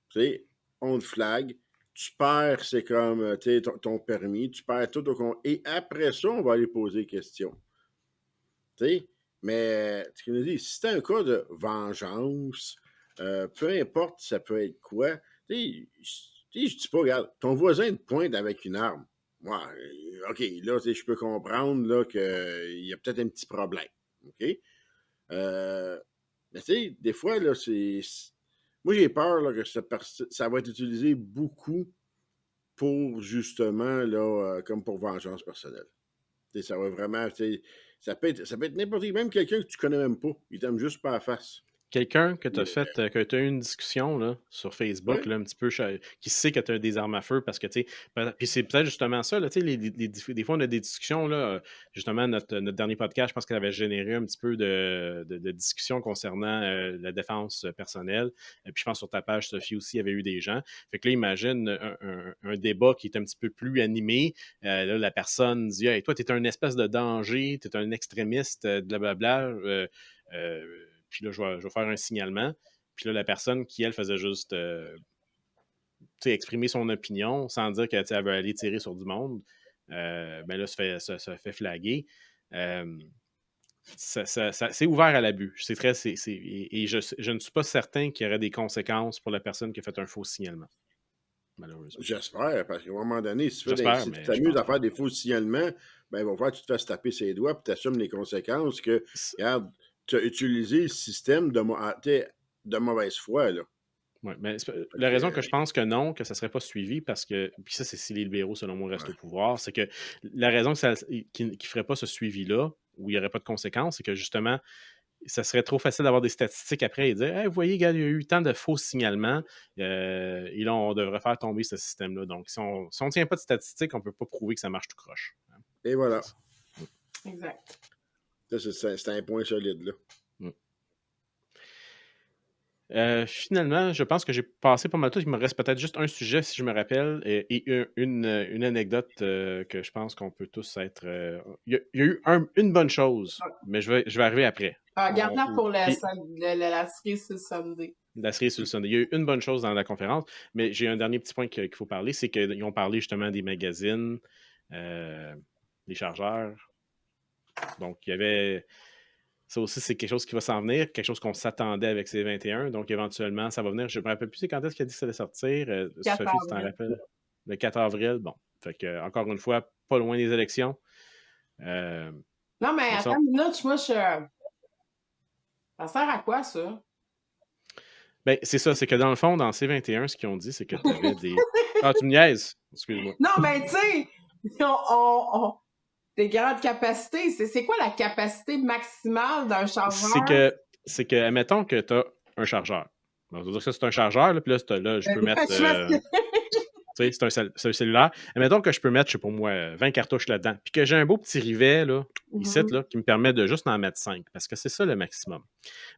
Speaker 3: tu sais, on te flag, tu perds, c'est comme tu sais, ton permis, tu perds tout au compte. Et après ça, on va aller poser des questions. Tu sais, mais ce qu'il nous dit, si c'est un cas de vengeance, peu importe ça peut être quoi, je dis pas, regarde, ton voisin te pointe avec une arme. Ouais, OK, là, je peux comprendre là, qu'il y a peut-être un petit problème. OK? Mais tu sais, des fois, là, moi, j'ai peur là, que ça va être utilisé beaucoup pour, justement, là, comme pour vengeance personnelle. Tu sais, ça va vraiment, ça peut être n'importe qui, même quelqu'un que tu connais même pas. Il t'aime juste pas la face.
Speaker 1: Quelqu'un que tu as
Speaker 3: Mais,
Speaker 1: fait, que tu as eu une discussion là, sur Facebook,
Speaker 3: ouais,
Speaker 1: là, un petit peu, qui sait que tu as des armes à feu parce que, tu sais, puis c'est peut-être justement ça, là, tu sais, des fois, on a des discussions, là, justement, notre dernier podcast, je pense qu'elle avait généré un petit peu de discussions concernant la défense personnelle. Et puis, je pense sur ta page, Sophie aussi, il y avait eu des gens. Fait que là, imagine un débat qui est un petit peu plus animé. Là, la personne dit « Hey, toi, tu es un espèce de danger, tu es un extrémiste, blablabla. Puis là, je vais faire un signalement. Puis là, la personne qui, elle, faisait juste exprimer son opinion sans dire qu'elle veut aller tirer sur du monde, ben là, se fait flaguer. C'est ouvert à l'abus. Et je ne suis pas certain qu'il y aurait des conséquences pour la personne qui a fait un faux signalement, malheureusement.
Speaker 3: j'espère, parce qu'à un moment donné,
Speaker 1: J'espère,
Speaker 3: si tu
Speaker 1: mais je
Speaker 3: t'amuses
Speaker 1: pense
Speaker 3: à
Speaker 1: pas.
Speaker 3: faire des faux signalements, ben, il va falloir que tu te fasses taper ses doigts et tu assumes les conséquences que, regarde, tu as utilisé le système de mauvaise foi, là.
Speaker 1: Ouais, mais
Speaker 3: Fait
Speaker 1: la raison
Speaker 3: que,
Speaker 1: que je pense que non, que ça ne serait pas suivi, parce que, puis ça, c'est si les libéraux, selon moi, restent
Speaker 3: ouais.
Speaker 1: au pouvoir, c'est que la raison qu'ils ne ferait pas ce suivi-là, où il n'y aurait pas de conséquences, c'est que justement, ça serait trop facile d'avoir des statistiques après et dire hey, vous voyez, gars, il y a eu tant de faux signalements, et là, on devrait faire tomber ce système-là. Donc, si on ne tient pas de statistiques, on ne peut pas prouver que ça marche tout croche.
Speaker 3: Et
Speaker 1: C'est
Speaker 3: voilà.
Speaker 1: ça.
Speaker 2: exact.
Speaker 3: Ça, c'est un point solide, là.
Speaker 1: Mm. Finalement, je pense que j'ai passé pas mal tout. Il me reste peut-être juste un sujet, si je me rappelle, et une anecdote que je pense qu'on peut tous être. Il y a eu une bonne chose, mais je vais arriver après.
Speaker 2: Garde-la pour
Speaker 1: Puis,
Speaker 2: la série sur le Sunday.
Speaker 1: la série sur le Sunday. Il y a eu une bonne chose dans la conférence, mais j'ai un dernier petit point qu'il faut parler, c'est qu'ils ont parlé justement des magazines, des chargeurs. Donc, il y avait. Ça aussi, c'est quelque chose qui va s'en venir, quelque chose qu'on s'attendait avec ces 21. Donc, éventuellement, ça va venir. Je ne me rappelle plus c'est quand est-ce qu'il a dit que ça allait sortir.
Speaker 2: 4
Speaker 1: Sophie, tu t'en
Speaker 2: avril.
Speaker 1: rappelles? Le 4 avril. Bon. Fait que, encore une fois, pas loin des élections. Euh,
Speaker 2: Non, mais
Speaker 1: ça,
Speaker 2: attends une minute, moi, ça sert à quoi, ça?
Speaker 1: ben, c'est ça, c'est que dans le fond, dans C21, ce qu'ils ont dit, c'est que tu avais des. Ah, tu me niaises? Excuse-moi.
Speaker 2: Non, mais tu sais, des grandes capacités. C'est quoi la capacité maximale d'un chargeur?
Speaker 1: C'est que, admettons que tu as un chargeur. Donc, ça veut dire que ça, c'est un chargeur, là, puis là, je peux mettre. Tu sais, c'est un cellulaire. Admettons que je peux mettre, je sais pas moi, 20 cartouches là-dedans. Puis que j'ai un beau petit rivet, là, ici, là, qui me permet de juste en mettre 5, parce que c'est ça le maximum.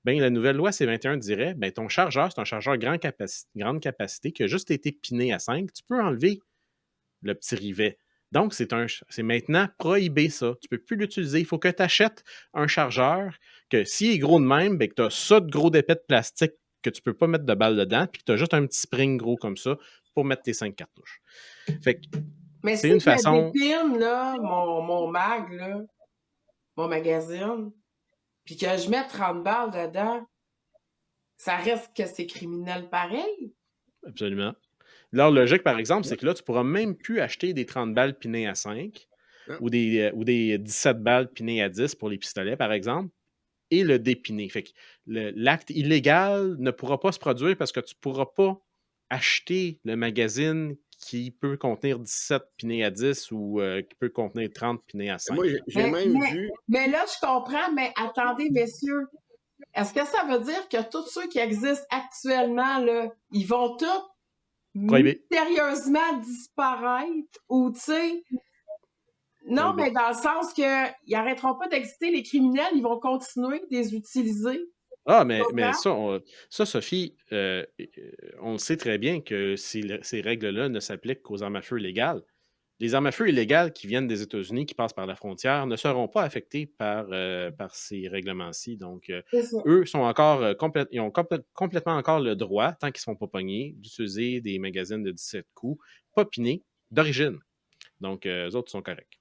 Speaker 1: Bien, la nouvelle loi C21 dirait, ben ton chargeur, c'est un chargeur grande capacité qui a juste été piné à 5. Tu peux enlever le petit rivet. Donc, c'est maintenant prohibé ça. Tu ne peux plus l'utiliser. Il faut que tu achètes un chargeur que s'il est gros de même, ben, que tu as ça de gros d'épais de plastique que tu peux pas mettre de balles dedans, puis que tu as juste un petit spring gros comme ça pour mettre tes 5 cartouches. Fait que
Speaker 2: Mais
Speaker 1: c'est
Speaker 2: si
Speaker 1: une
Speaker 2: je
Speaker 1: façon...
Speaker 2: dépine, là, mon mag, là, mon magazine, puis que je mets 30 balles dedans, ça reste que c'est criminel pareil.
Speaker 1: Absolument. Leur logique, par exemple, c'est que là, tu pourras même plus acheter des 30 balles pinées à 5
Speaker 3: Non.
Speaker 1: ou des 17 balles pinées à 10 pour les pistolets, par exemple, et le dépiner. Fait que l'acte illégal ne pourra pas se produire parce que tu ne pourras pas acheter le magazine qui peut contenir 17 pinés à 10 ou qui peut contenir 30 pinés à 5.
Speaker 3: Moi, j'ai
Speaker 2: Mais,
Speaker 3: même
Speaker 2: mais,
Speaker 3: vu.
Speaker 2: mais là, je comprends, mais attendez, messieurs, est-ce que ça veut dire que tous ceux qui existent actuellement, là, ils vont tous
Speaker 1: Prohibé.
Speaker 2: mystérieusement disparaître? Ou, tu sais, non,
Speaker 1: Prohibé.
Speaker 2: mais dans le sens que ils arrêteront pas d'exister, les criminels, ils vont continuer de les utiliser.
Speaker 1: Ah, mais
Speaker 2: Comprends?
Speaker 1: ça, Sophie, on le sait très bien que ces règles-là ne s'appliquent qu'aux armes à feu légales. Les armes à feu illégales qui viennent des États-Unis, qui passent par la frontière, ne seront pas affectées par ces règlements-ci. Donc,
Speaker 2: C'est ça.
Speaker 1: eux sont encore ils ont complètement encore le droit, tant qu'ils ne sont pas pognés, d'utiliser des magazines de 17 coups, pas pinés, d'origine. Donc, eux autres sont corrects.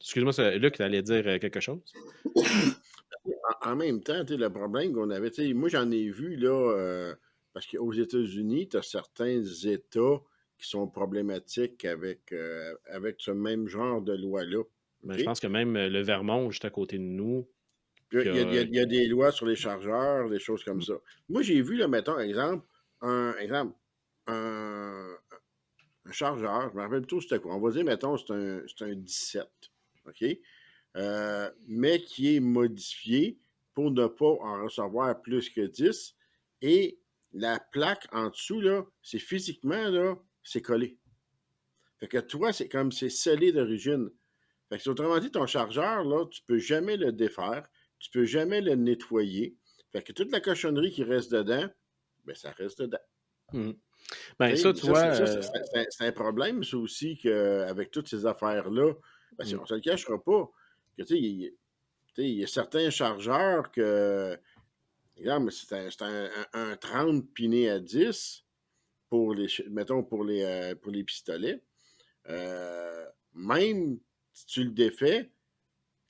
Speaker 1: Excuse-moi, Luc, tu allais dire quelque chose?
Speaker 3: En même temps, tu sais, le problème qu'on avait, tu sais, moi j'en ai vu là, parce qu'aux États-Unis, tu as certains États qui sont problématiques avec ce même genre de loi-là.
Speaker 1: Ben,
Speaker 3: OK?
Speaker 1: je pense que même le Vermont, juste à côté de nous,
Speaker 3: Puis
Speaker 1: qui
Speaker 3: il y a, il y a-
Speaker 1: a...
Speaker 3: il y a des lois sur les chargeurs, des choses comme ça. Moi, j'ai vu, là, mettons, un, un chargeur, je me rappelle plutôt c'était quoi. On va dire, mettons, c'est un 17, OK? Mais qui est modifié pour ne pas en recevoir plus que 10. Et la plaque en dessous, là, c'est physiquement, là, c'est collé. Fait que toi, c'est comme c'est scellé d'origine. Fait que autrement dit, ton chargeur, là, tu peux jamais le défaire, tu peux jamais le nettoyer. Fait que toute la cochonnerie qui reste dedans, ben ça reste dedans.
Speaker 1: Mhm. Ben,
Speaker 3: T'sais,
Speaker 1: ça, tu vois...
Speaker 3: c'est un problème, ça aussi, qu'avec toutes ces affaires-là, parce qu'on ne se le cachera pas, que il y a certains chargeurs que, regarde, c'est un 30 piné à 10 pour mettons, pour les pistolets. Même si tu le défais,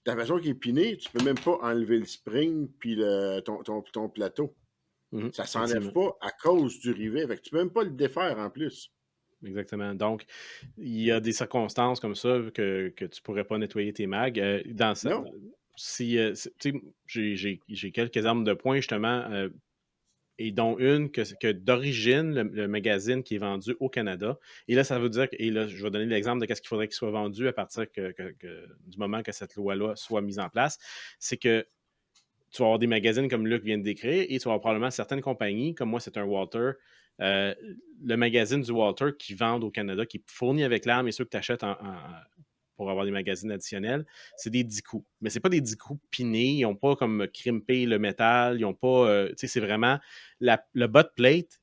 Speaker 3: ta façon qu'il est piné, tu peux même pas enlever le spring puis ton plateau. Ça ne s'enlève
Speaker 1: effectivement.
Speaker 3: pas à cause du rivet. Fait que tu peux même pas le défaire en plus.
Speaker 1: Exactement. Donc, il y a des circonstances comme ça que tu ne pourrais pas nettoyer tes mags.
Speaker 3: Non.
Speaker 1: Tu sais, j'ai quelques armes de poing, justement, et dont une que d'origine, le magazine qui est vendu au Canada. Et là, ça veut dire et là, je vais donner l'exemple de ce qu'il faudrait qu'il soit vendu à partir du moment que cette loi-là soit mise en place. C'est que tu vas avoir des magazines comme Luc vient de décrire et tu vas avoir probablement certaines compagnies, comme moi, c'est un Walter. euh, le magazine du Walter qui vendent au Canada, qui est fourni avec l'arme et ceux que tu achètes pour avoir des magazines additionnels, c'est des 10 coups. Mais c'est pas des 10 coups pinés, ils n'ont pas comme crimpé le métal, ils n'ont pas. Tu sais, c'est vraiment. Le butt plate,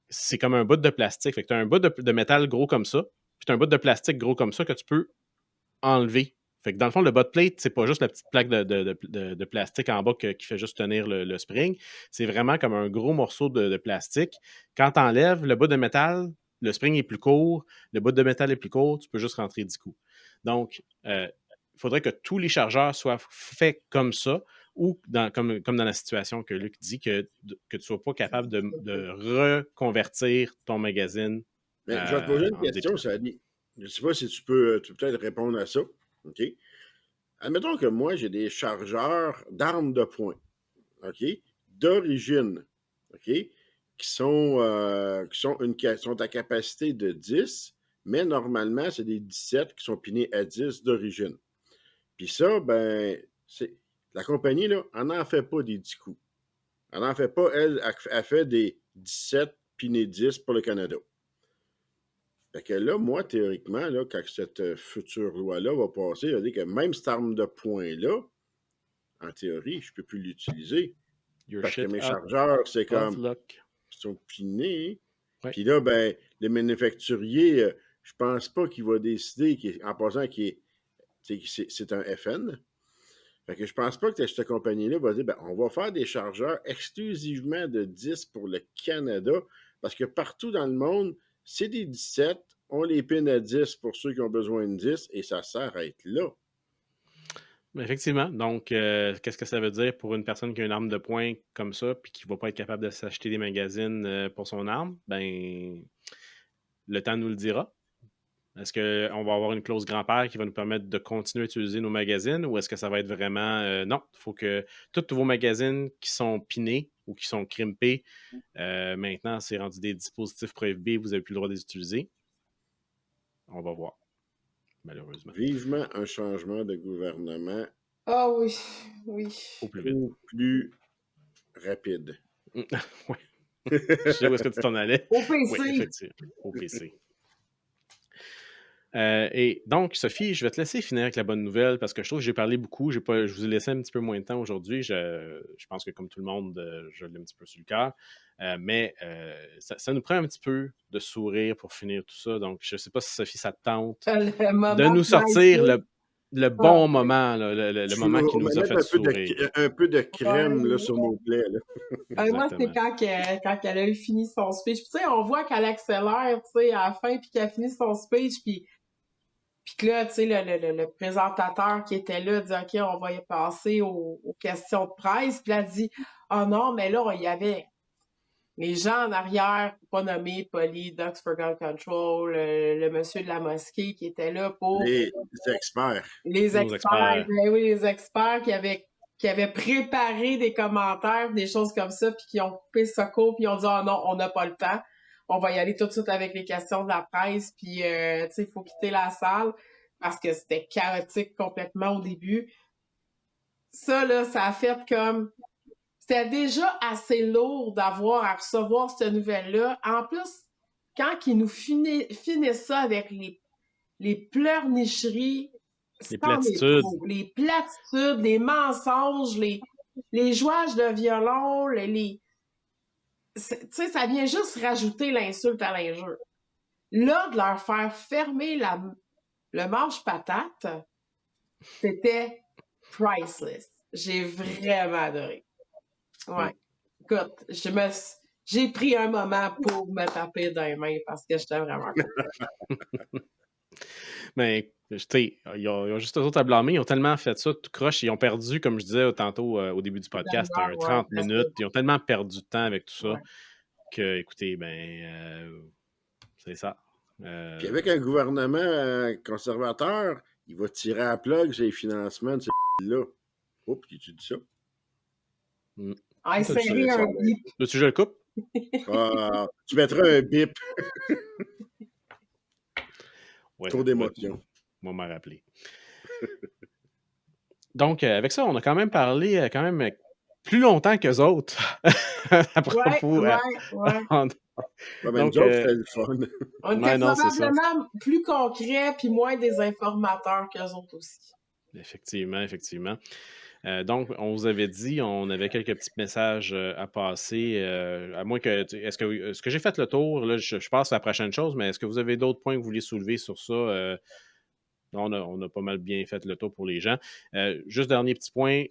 Speaker 1: c'est comme un bout de plastique. Fait que tu as un bout de métal gros comme ça, puis tu as un bout de plastique gros comme ça que tu peux enlever. Fait que dans le fond, le butt plate, c'est pas juste la petite plaque de plastique en bas qui fait juste tenir le spring. C'est vraiment comme un gros morceau de plastique. Quand tu enlèves le bout de métal, le spring est plus court, le bout de métal est plus court, tu peux juste rentrer 10 coups. Donc, il faudrait que tous les chargeurs soient faits comme ça ou comme dans la situation que Luc dit, que tu ne sois pas capable de reconvertir ton magazine
Speaker 3: Mais je vais te poser une
Speaker 1: en
Speaker 3: question,
Speaker 1: dépôt.
Speaker 3: Sally. Je ne sais pas si tu peux peut-être répondre à ça. OK? Admettons que moi, j'ai des chargeurs d'armes de poing, OK? D'origine, OK? Qui sont à capacité de 10, mais normalement, c'est des 17 qui sont pinés à 10 d'origine. Puis ça, ben, la compagnie, là, elle n'en fait pas des 10 coups. Elle n'en fait pas, elle fait des 17 pinés 10 pour le Canada. Fait que là, moi, théoriquement, là, quand cette future loi-là va passer, elle dit que même cette arme de poing-là, en théorie, je ne peux plus l'utiliser.
Speaker 1: Your
Speaker 3: Parce que
Speaker 1: shit
Speaker 3: mes
Speaker 1: out
Speaker 3: chargeurs, c'est
Speaker 1: of
Speaker 3: comme,
Speaker 1: luck.
Speaker 3: ils sont pinés.
Speaker 1: Ouais.
Speaker 3: Puis là, ben, le manufacturier, je pense pas qu'il va décider, en passant, c'est un FN. Fait que je pense pas que cette compagnie-là va dire, ben, on va faire des chargeurs exclusivement de 10 pour le Canada, parce que partout dans le monde, c'est des 17, on les pine à 10 pour ceux qui ont besoin de 10 et ça s'arrête là.
Speaker 1: Effectivement. Donc, qu'est-ce que ça veut dire pour une personne qui a une arme de poing comme ça, puis qui ne va pas être capable de s'acheter des magazines pour son arme? Ben, le temps nous le dira. Est-ce qu'on va avoir une clause grand-père qui va nous permettre de continuer à utiliser nos magazines ou est-ce que ça va être vraiment non, il faut que tous vos magazines qui sont pinés ou qui sont crimpés, maintenant, c'est rendu des dispositifs prohibés, vous n'avez plus le droit de les utiliser. On va voir, malheureusement.
Speaker 3: Vivement un changement de gouvernement
Speaker 2: Ah oui, oui.
Speaker 1: Au plus vite.
Speaker 3: au plus rapide.
Speaker 1: Oui. Je sais où est-ce que tu t'en allais.
Speaker 2: Au PC.
Speaker 1: Oui, effectivement. Au PC. Et donc, Sophie, je vais te laisser finir avec la bonne nouvelle parce que je trouve que j'ai parlé beaucoup. Je vous ai laissé un petit peu moins de temps aujourd'hui. Je pense que, comme tout le monde, je l'ai un petit peu sur le cœur. Mais ça nous prend un petit peu de sourire pour finir tout ça. Donc, je ne sais pas si, Sophie, ça te tente
Speaker 2: Le moment
Speaker 1: de nous sortir le bon
Speaker 2: Ah,
Speaker 1: moment, là, le moment qui
Speaker 3: On va
Speaker 1: nous a
Speaker 3: mettre
Speaker 1: fait sourire.
Speaker 3: un peu de crème
Speaker 2: Ouais.
Speaker 3: là, sur nos plaies. Là.
Speaker 2: Moi, c'est
Speaker 1: Exactement.
Speaker 2: quand elle a eu fini son speech. Puis, tu sais, on voit qu'elle accélère, tu sais, à la fin, puis qu'elle a fini son speech, puis que là, tu sais, le présentateur qui était là dit « OK, on va y passer aux questions de presse. » Puis là, elle dit « Ah non, mais là, il y avait les gens en arrière, pas nommés, Polly, Ducks for Gun Control, le monsieur de la mosquée qui était là pour
Speaker 3: Les experts.
Speaker 2: les
Speaker 1: Nos
Speaker 2: experts.
Speaker 1: experts.
Speaker 2: Ben oui, les experts qui avaient préparé des commentaires, des choses comme ça, puis qui ont coupé ce cours, puis ils ont dit « Ah non, on n'a pas le temps. On va y aller tout de suite avec les questions de la presse, puis tu sais, il faut quitter la salle. » Parce que c'était chaotique complètement au début. Ça, là, ça a fait comme... C'était déjà assez lourd d'avoir à recevoir cette nouvelle-là. En plus, quand ils nous finissent ça avec les pleurnicheries,
Speaker 1: Les
Speaker 2: sans
Speaker 1: platitudes.
Speaker 2: les platitudes, les mensonges, les jouages de violon, tu sais, ça vient juste rajouter l'insulte à l'injure. Là, de leur faire fermer le manche-patate, c'était priceless. J'ai vraiment adoré. Ouais. Écoute, j'ai pris un moment pour me taper dans les mains parce que j'étais vraiment cool.
Speaker 1: Mais, tu sais, ils ont juste eux autres à blâmer. Ils ont tellement fait ça tout croche. Ils ont perdu, comme je disais tantôt au début du podcast, un
Speaker 2: Ouais,
Speaker 1: 30
Speaker 2: parce
Speaker 1: minutes. Ils ont tellement perdu de temps avec tout ça
Speaker 2: ouais.
Speaker 1: que, écoutez, c'est ça.
Speaker 3: Puis avec un gouvernement conservateur, il va tirer à la plug sur les financements de ce là. Oups, tu dis ça?
Speaker 2: Insérer un bip.
Speaker 1: Là, tu je le coupe?
Speaker 3: Tu mettras un bip.
Speaker 1: Ouais,
Speaker 3: Trop d'émotions.
Speaker 1: Moi, m'en rappeler. Donc, avec ça, on a quand même parlé quand même plus longtemps qu'eux autres à propos.
Speaker 2: Ouais.
Speaker 3: Mais
Speaker 1: Donc,
Speaker 3: nous autres, c'était le fun.
Speaker 2: On était
Speaker 1: non, c'est ça.
Speaker 2: probablement plus concret puis moins des informateurs qu'eux autres aussi.
Speaker 1: Effectivement. Donc, on vous avait dit, on avait quelques petits messages à passer. À moins que. Est-ce que j'ai fait le tour? Là, je passe à la prochaine chose, mais est-ce que vous avez d'autres points que vous voulez soulever sur ça? On a pas mal bien fait le tour pour les gens. Juste dernier petit point.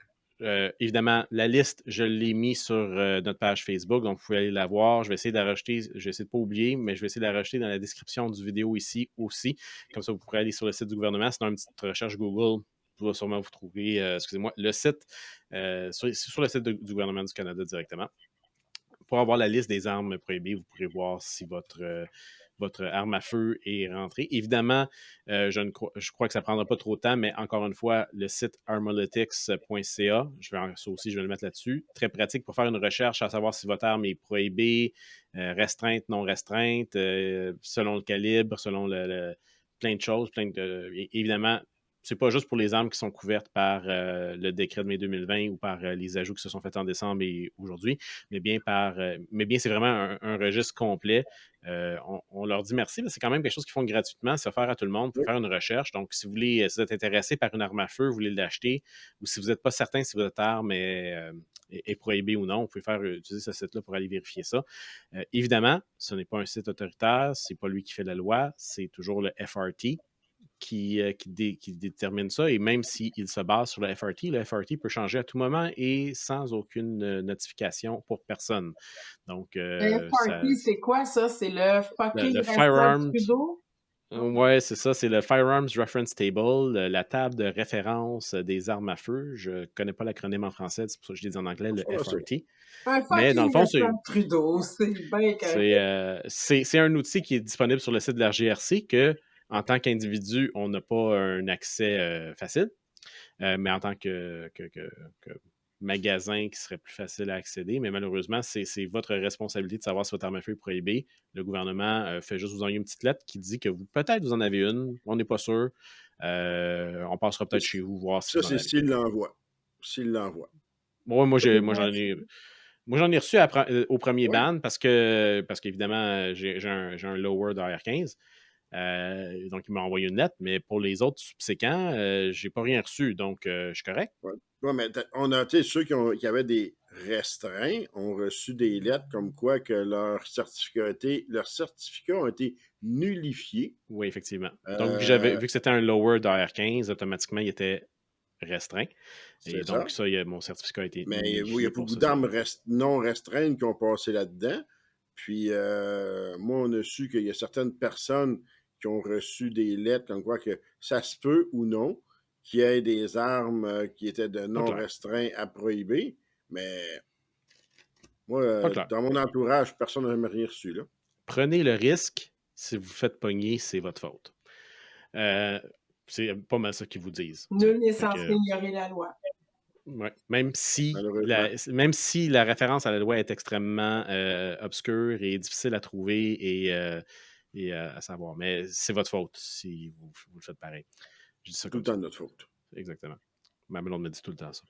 Speaker 1: Évidemment, la liste, je l'ai mis sur notre page Facebook, donc vous pouvez aller la voir. Je vais essayer de la rajouter, je vais essayer de ne pas oublier, mais je vais essayer de la rajouter dans la description du vidéo ici aussi. Comme ça, vous pourrez aller sur le site du gouvernement. Sinon, une petite recherche Google, vous allez sûrement vous trouver, le site, sur le site du gouvernement du Canada directement. Pour avoir la liste des armes prohibées, vous pourrez voir si votre arme à feu est rentrée. Évidemment, je crois que ça ne prendra pas trop de temps, mais encore une fois, le site armalytics.ca, ça aussi, je vais le mettre là-dessus. Très pratique pour faire une recherche à savoir si votre arme est prohibée, restreinte, non restreinte, selon le calibre, selon plein de choses. Évidemment, c'est pas juste pour les armes qui sont couvertes par le décret de mai 2020 ou par les ajouts qui se sont faits en décembre et aujourd'hui, mais bien c'est vraiment un registre complet. On leur dit merci, mais c'est quand même quelque chose qu'ils font gratuitement, c'est offert à tout le monde pour faire une recherche. Donc, si vous êtes intéressé par une arme à feu, vous voulez l'acheter, ou si vous n'êtes pas certain si votre arme est prohibée ou non, vous pouvez utiliser ce site-là pour aller vérifier ça. Évidemment, ce n'est pas un site autoritaire, c'est pas lui qui fait la loi, c'est toujours le FRT, qui détermine ça. Et même s'il se base sur le FRT peut changer à tout moment et sans aucune notification pour personne. Donc,
Speaker 2: Le FRT, c'est quoi ça? C'est le fucking
Speaker 1: le
Speaker 2: restaurant
Speaker 1: Firearms.
Speaker 2: Trudeau?
Speaker 1: Ouais, c'est ça, c'est le Firearms Reference Table, la table de référence des armes à feu. Je ne connais pas l'acronyme en français, c'est pour ça que je l'ai dit en anglais, le
Speaker 3: Ça va, ça.
Speaker 1: FRT.
Speaker 2: Un
Speaker 1: Mais dans le
Speaker 2: fucking
Speaker 1: fond,
Speaker 2: restaurant Trudeau, c'est bien correct.
Speaker 1: c'est un outil qui est disponible sur le site de la GRC que, en tant qu'individu, on n'a pas un accès facile, mais en tant que magasin qui serait plus facile à accéder. Mais malheureusement, c'est votre responsabilité de savoir si votre arme à feu est prohibée. Le gouvernement fait juste vous envoyer une petite lettre qui dit que peut-être vous en avez une, on n'est pas sûr. On passera peut-être chez vous voir si
Speaker 3: Ça,
Speaker 1: vous en
Speaker 3: c'est
Speaker 1: avez.
Speaker 3: s'il l'envoie. S'il l'envoie.
Speaker 1: Moi, moi, j'en ai reçu au premier
Speaker 3: Oui.
Speaker 1: ban parce qu'évidemment, j'ai un lower de R15. Donc, il m'a envoyé une lettre, mais pour les autres subséquents, j'ai pas rien reçu. Donc, je suis correct.
Speaker 3: Ouais. Ouais, mais on a été ceux qui avaient des restreints ont reçu des lettres comme quoi que leur certificat a été nullifié.
Speaker 1: Oui, effectivement. Donc,
Speaker 3: Euh,
Speaker 1: vu que c'était un lower de R15, automatiquement, il était restreint.
Speaker 3: c'est
Speaker 1: Et donc,
Speaker 3: ça.
Speaker 1: ça, mon certificat a été
Speaker 3: Mais il y
Speaker 1: nullifié
Speaker 3: a
Speaker 1: pour
Speaker 3: beaucoup
Speaker 1: ça.
Speaker 3: d'armes non restreintes qui ont passé là-dedans. Puis, moi, on a su qu'il y a certaines personnes qui ont reçu des lettres comme quoi que ça se peut ou non qu'il y ait des armes qui étaient de
Speaker 1: Pas
Speaker 3: non
Speaker 1: clair.
Speaker 3: restreints à prohiber. Mais moi,
Speaker 1: Pas clair.
Speaker 3: dans mon entourage, personne n'a jamais rien reçu, là.
Speaker 1: Prenez le risque. Si vous faites pogner, c'est votre faute. C'est pas mal ça qu'ils vous disent.
Speaker 2: Nul n'est
Speaker 1: Fait
Speaker 2: censé
Speaker 1: que,
Speaker 2: ignorer la loi.
Speaker 1: ouais. Même si
Speaker 3: Malheureusement.
Speaker 1: la référence à la loi est extrêmement obscure et difficile à trouver et à savoir. Mais c'est votre faute si vous le faites pareil. Je dis ça
Speaker 3: Tout le
Speaker 1: comme
Speaker 3: temps
Speaker 1: ça.
Speaker 3: de notre faute.
Speaker 1: Exactement. Ma blonde me dit tout le temps ça.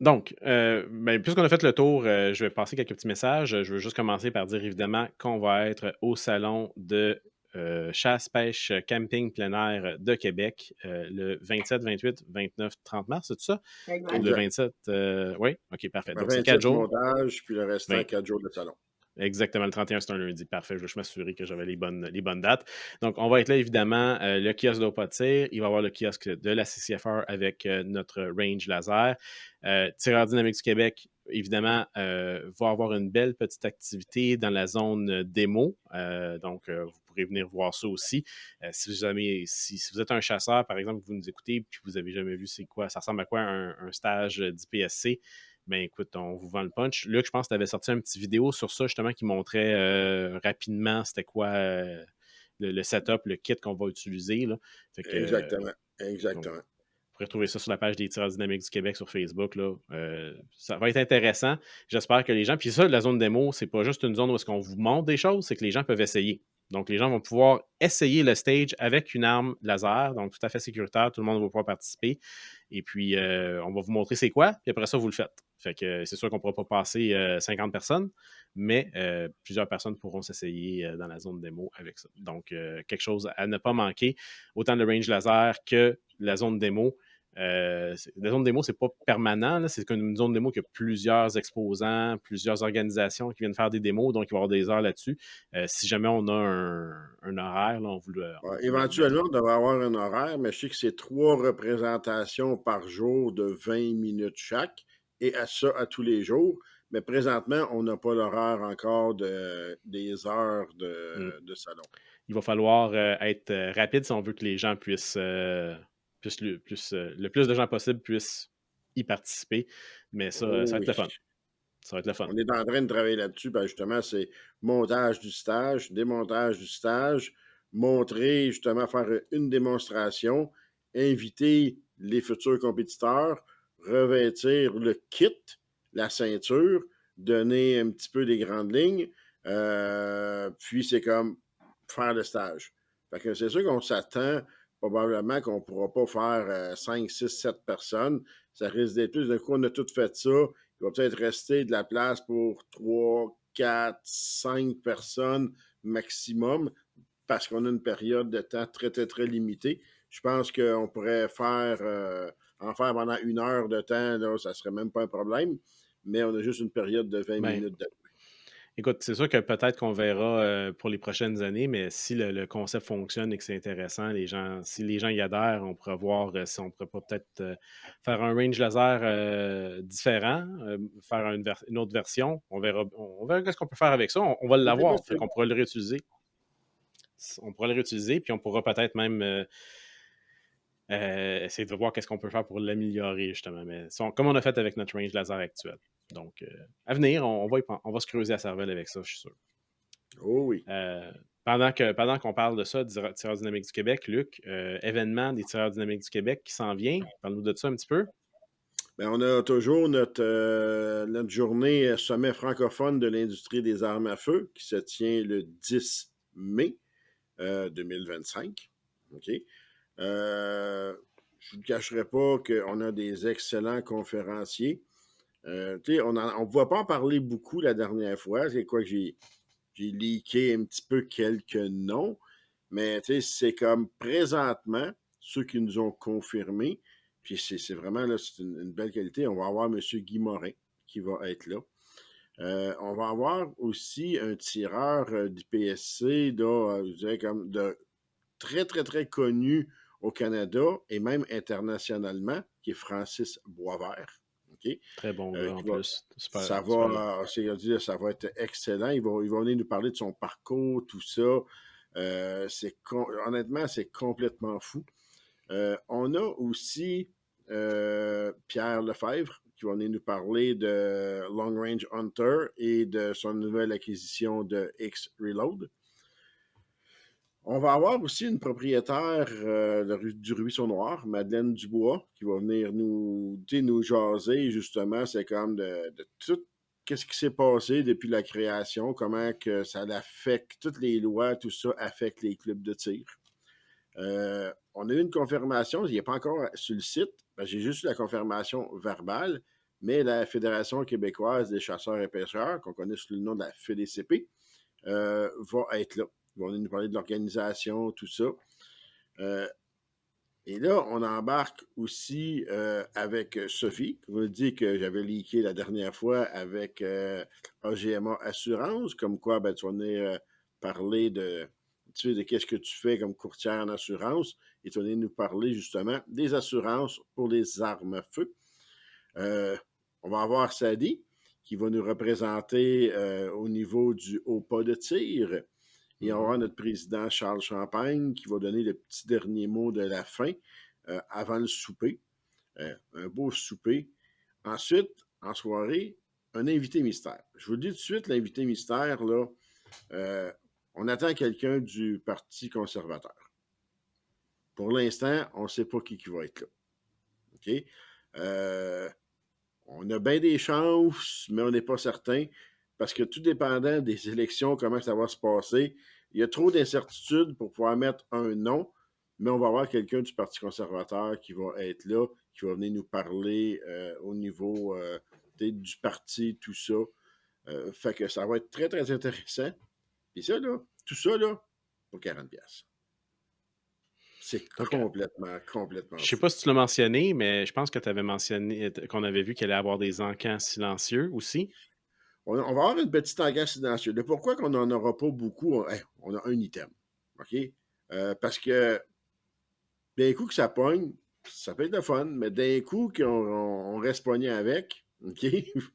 Speaker 1: Donc, puisqu'on a fait le tour, je vais passer quelques petits messages. Je veux juste commencer par dire évidemment qu'on va être au salon de chasse, pêche, camping plein air de Québec le 27, 28, 29, 30 mars, c'est tout ça? Ou
Speaker 2: Exact.
Speaker 1: le
Speaker 3: Exact.
Speaker 1: 27, oui? OK, parfait. Donc, c'est 4
Speaker 3: 27
Speaker 1: jours.
Speaker 3: montages, puis le restant,
Speaker 1: 20.
Speaker 3: 4 jours de salon.
Speaker 1: Exactement, le 31, c'est un lundi. Parfait, je veux juste m'assurer que j'avais les bonnes dates. Donc, on va être là, évidemment, le kiosque d'eau pas de tir. Il va y avoir le kiosque de la CCFR avec notre range laser. Tireur dynamique du Québec, évidemment, va avoir une belle petite activité dans la zone démo. Donc, vous pourrez venir voir ça aussi. Si vous êtes un chasseur, par exemple, vous nous écoutez puis vous n'avez jamais vu c'est quoi, ça ressemble à quoi un stage d'IPSC, ben écoute, on vous vend le punch. Luc, je pense que tu avais sorti un petit vidéo sur ça, justement, qui montrait rapidement c'était quoi le setup, le kit qu'on va utiliser. Là. Fait que,
Speaker 3: Exactement.
Speaker 1: donc,
Speaker 3: Exactement.
Speaker 1: vous pourrez trouver ça sur la page des tireurs dynamiques du Québec sur Facebook. Là. Ça va être intéressant. J'espère que les gens. Puis ça, la zone démo, c'est pas juste une zone où est-ce qu'on vous montre des choses, c'est que les gens peuvent essayer. Donc, les gens vont pouvoir essayer le stage avec une arme laser, donc tout à fait sécuritaire. Tout le monde va pouvoir participer. Et puis, on va vous montrer c'est quoi, puis après ça, vous le faites. Fait que c'est sûr qu'on ne pourra pas passer 50 personnes, mais plusieurs personnes pourront s'essayer dans la zone démo avec ça. Donc, quelque chose à ne pas manquer. Autant le range laser que la zone démo. La zone démo, c'est pas permanent. Là. C'est une zone démo qui a plusieurs exposants, plusieurs organisations qui viennent faire des démos, donc il va y avoir des heures là-dessus. Si jamais on a un horaire, là, on vous le
Speaker 3: Éventuellement, on devrait avoir un horaire, mais je sais que c'est 3 représentations par jour de 20 minutes chaque, et à ça à tous les jours. Mais présentement, on n'a pas l'horaire encore des heures de salon.
Speaker 1: Il va falloir être rapide si on veut que les gens puissent, le plus de gens possible puissent y participer. Mais ça
Speaker 3: Oh
Speaker 1: va être
Speaker 3: oui.
Speaker 1: le fun. Ça va être le fun.
Speaker 3: On est en train de travailler là-dessus. Ben justement, c'est montage du stage, démontage du stage, montrer, justement, faire une démonstration, inviter les futurs compétiteurs, revêtir le kit, la ceinture, donner un petit peu des grandes lignes, puis c'est comme faire le stage. Fait que c'est sûr qu'on s'attend probablement qu'on ne pourra pas faire 5, 6, 7 personnes. Ça risque d'être plus. D'un coup, on a tout fait ça. Il va peut-être rester de la place pour 3, 4, 5 personnes maximum parce qu'on a une période de temps très, très, très limitée. Je pense qu'on pourrait en faire pendant 1 heure de temps, là, ça ne serait même pas un problème, mais on a juste une période de 20
Speaker 1: Ben,
Speaker 3: minutes de
Speaker 1: Écoute, c'est sûr que peut-être qu'on verra pour les prochaines années, mais si le concept fonctionne et que c'est intéressant, si les gens y adhèrent, on pourra voir si on pourrait pas peut-être faire un range laser différent, faire une autre version. On verra ce qu'on peut faire avec ça. On va
Speaker 3: Tout est
Speaker 1: l'avoir, fait
Speaker 3: possible.
Speaker 1: qu'on pourra le réutiliser. On pourra le réutiliser, puis on pourra peut-être même essayer de voir qu'est-ce qu'on peut faire pour l'améliorer, justement. Mais comme on a fait avec notre range laser actuel. Donc, à venir, on va se creuser la cervelle avec ça, je suis sûr.
Speaker 3: Oh oui.
Speaker 1: Pendant qu'on parle de ça, Tireurs dynamiques du Québec, Luc, événement des Tireurs dynamiques du Québec qui s'en vient. Parle-nous de ça un petit peu.
Speaker 3: Ben, on a toujours notre journée sommet francophone de l'industrie des armes à feu qui se tient le 10 mai 2025. OK? Je ne vous cacherai pas qu'on a des excellents conférenciers. On ne voit pas en parler beaucoup la dernière fois. C'est quoi que j'ai leaké un petit peu quelques noms. Mais c'est comme présentement, ceux qui nous ont confirmés, puis c'est vraiment là, c'est une belle qualité. On va avoir M. Guy Morin qui va être là. On va avoir aussi un tireur du PSC, je dirais comme de très, très, très connu au Canada et même internationalement, qui est Francis Boisvert. OK?
Speaker 1: Très bon gars en
Speaker 3: Qui va,
Speaker 1: plus. Super, super bon.
Speaker 3: ça va être excellent. Il va venir nous parler de son parcours, tout ça. Honnêtement, c'est complètement fou. On a aussi Pierre Lefebvre qui va venir nous parler de Long Range Hunter et de son nouvelle acquisition de X-Reload. On va avoir aussi une propriétaire du Ruisseau Noir, Madeleine Dubois, qui va venir nous jaser, justement. C'est comme de tout qu'est-ce qui s'est passé depuis la création, comment que ça affecte, toutes les lois, tout ça affecte les clubs de tir. On a eu une confirmation, il n'est pas encore sur le site, j'ai juste eu la confirmation verbale, mais la Fédération québécoise des chasseurs et pêcheurs, qu'on connaît sous le nom de la FEDCP, va être là. Ils vont nous parler de l'organisation, tout ça. Et là, on embarque aussi avec Sophie, qui vous dit que j'avais leaké la dernière fois avec AGMA Assurance, comme quoi tu vas venir parler de qu'est-ce que tu fais comme courtière en assurance, et tu vas venir nous parler justement des assurances pour les armes à feu. On va avoir Sadi, qui va nous représenter au niveau du haut pas de tir. Et on va avoir notre président Charles Champagne qui va donner le petit dernier mot de la fin avant le souper. Un beau souper. Ensuite, en soirée, un invité mystère. Je vous le dis tout de suite, l'invité mystère, là, on attend quelqu'un du Parti conservateur. Pour l'instant, on ne sait pas qui va être là. OK? On a bien des chances, mais on n'est pas certain. Parce que tout dépendant des élections, comment ça va se passer, il y a trop d'incertitudes pour pouvoir mettre un nom, mais on va avoir quelqu'un du Parti conservateur qui va être là, qui va venir nous parler au niveau du parti, tout ça. Fait que ça va être très, très intéressant. Et ça, là, tout ça, là, pour 40$. C'est complètement
Speaker 1: Je ne sais
Speaker 3: fou.
Speaker 1: pas si tu l'as mentionné, mais je pense que tu avais mentionné qu'on avait vu qu'il allait avoir des encans silencieux aussi.
Speaker 3: On va avoir une petite engagement silencieux. Le pourquoi qu'on n'en aura pas beaucoup, on a un item. OK? Parce que d'un coup que ça pogne, ça peut être le fun, mais d'un coup qu'on reste pogné avec, OK?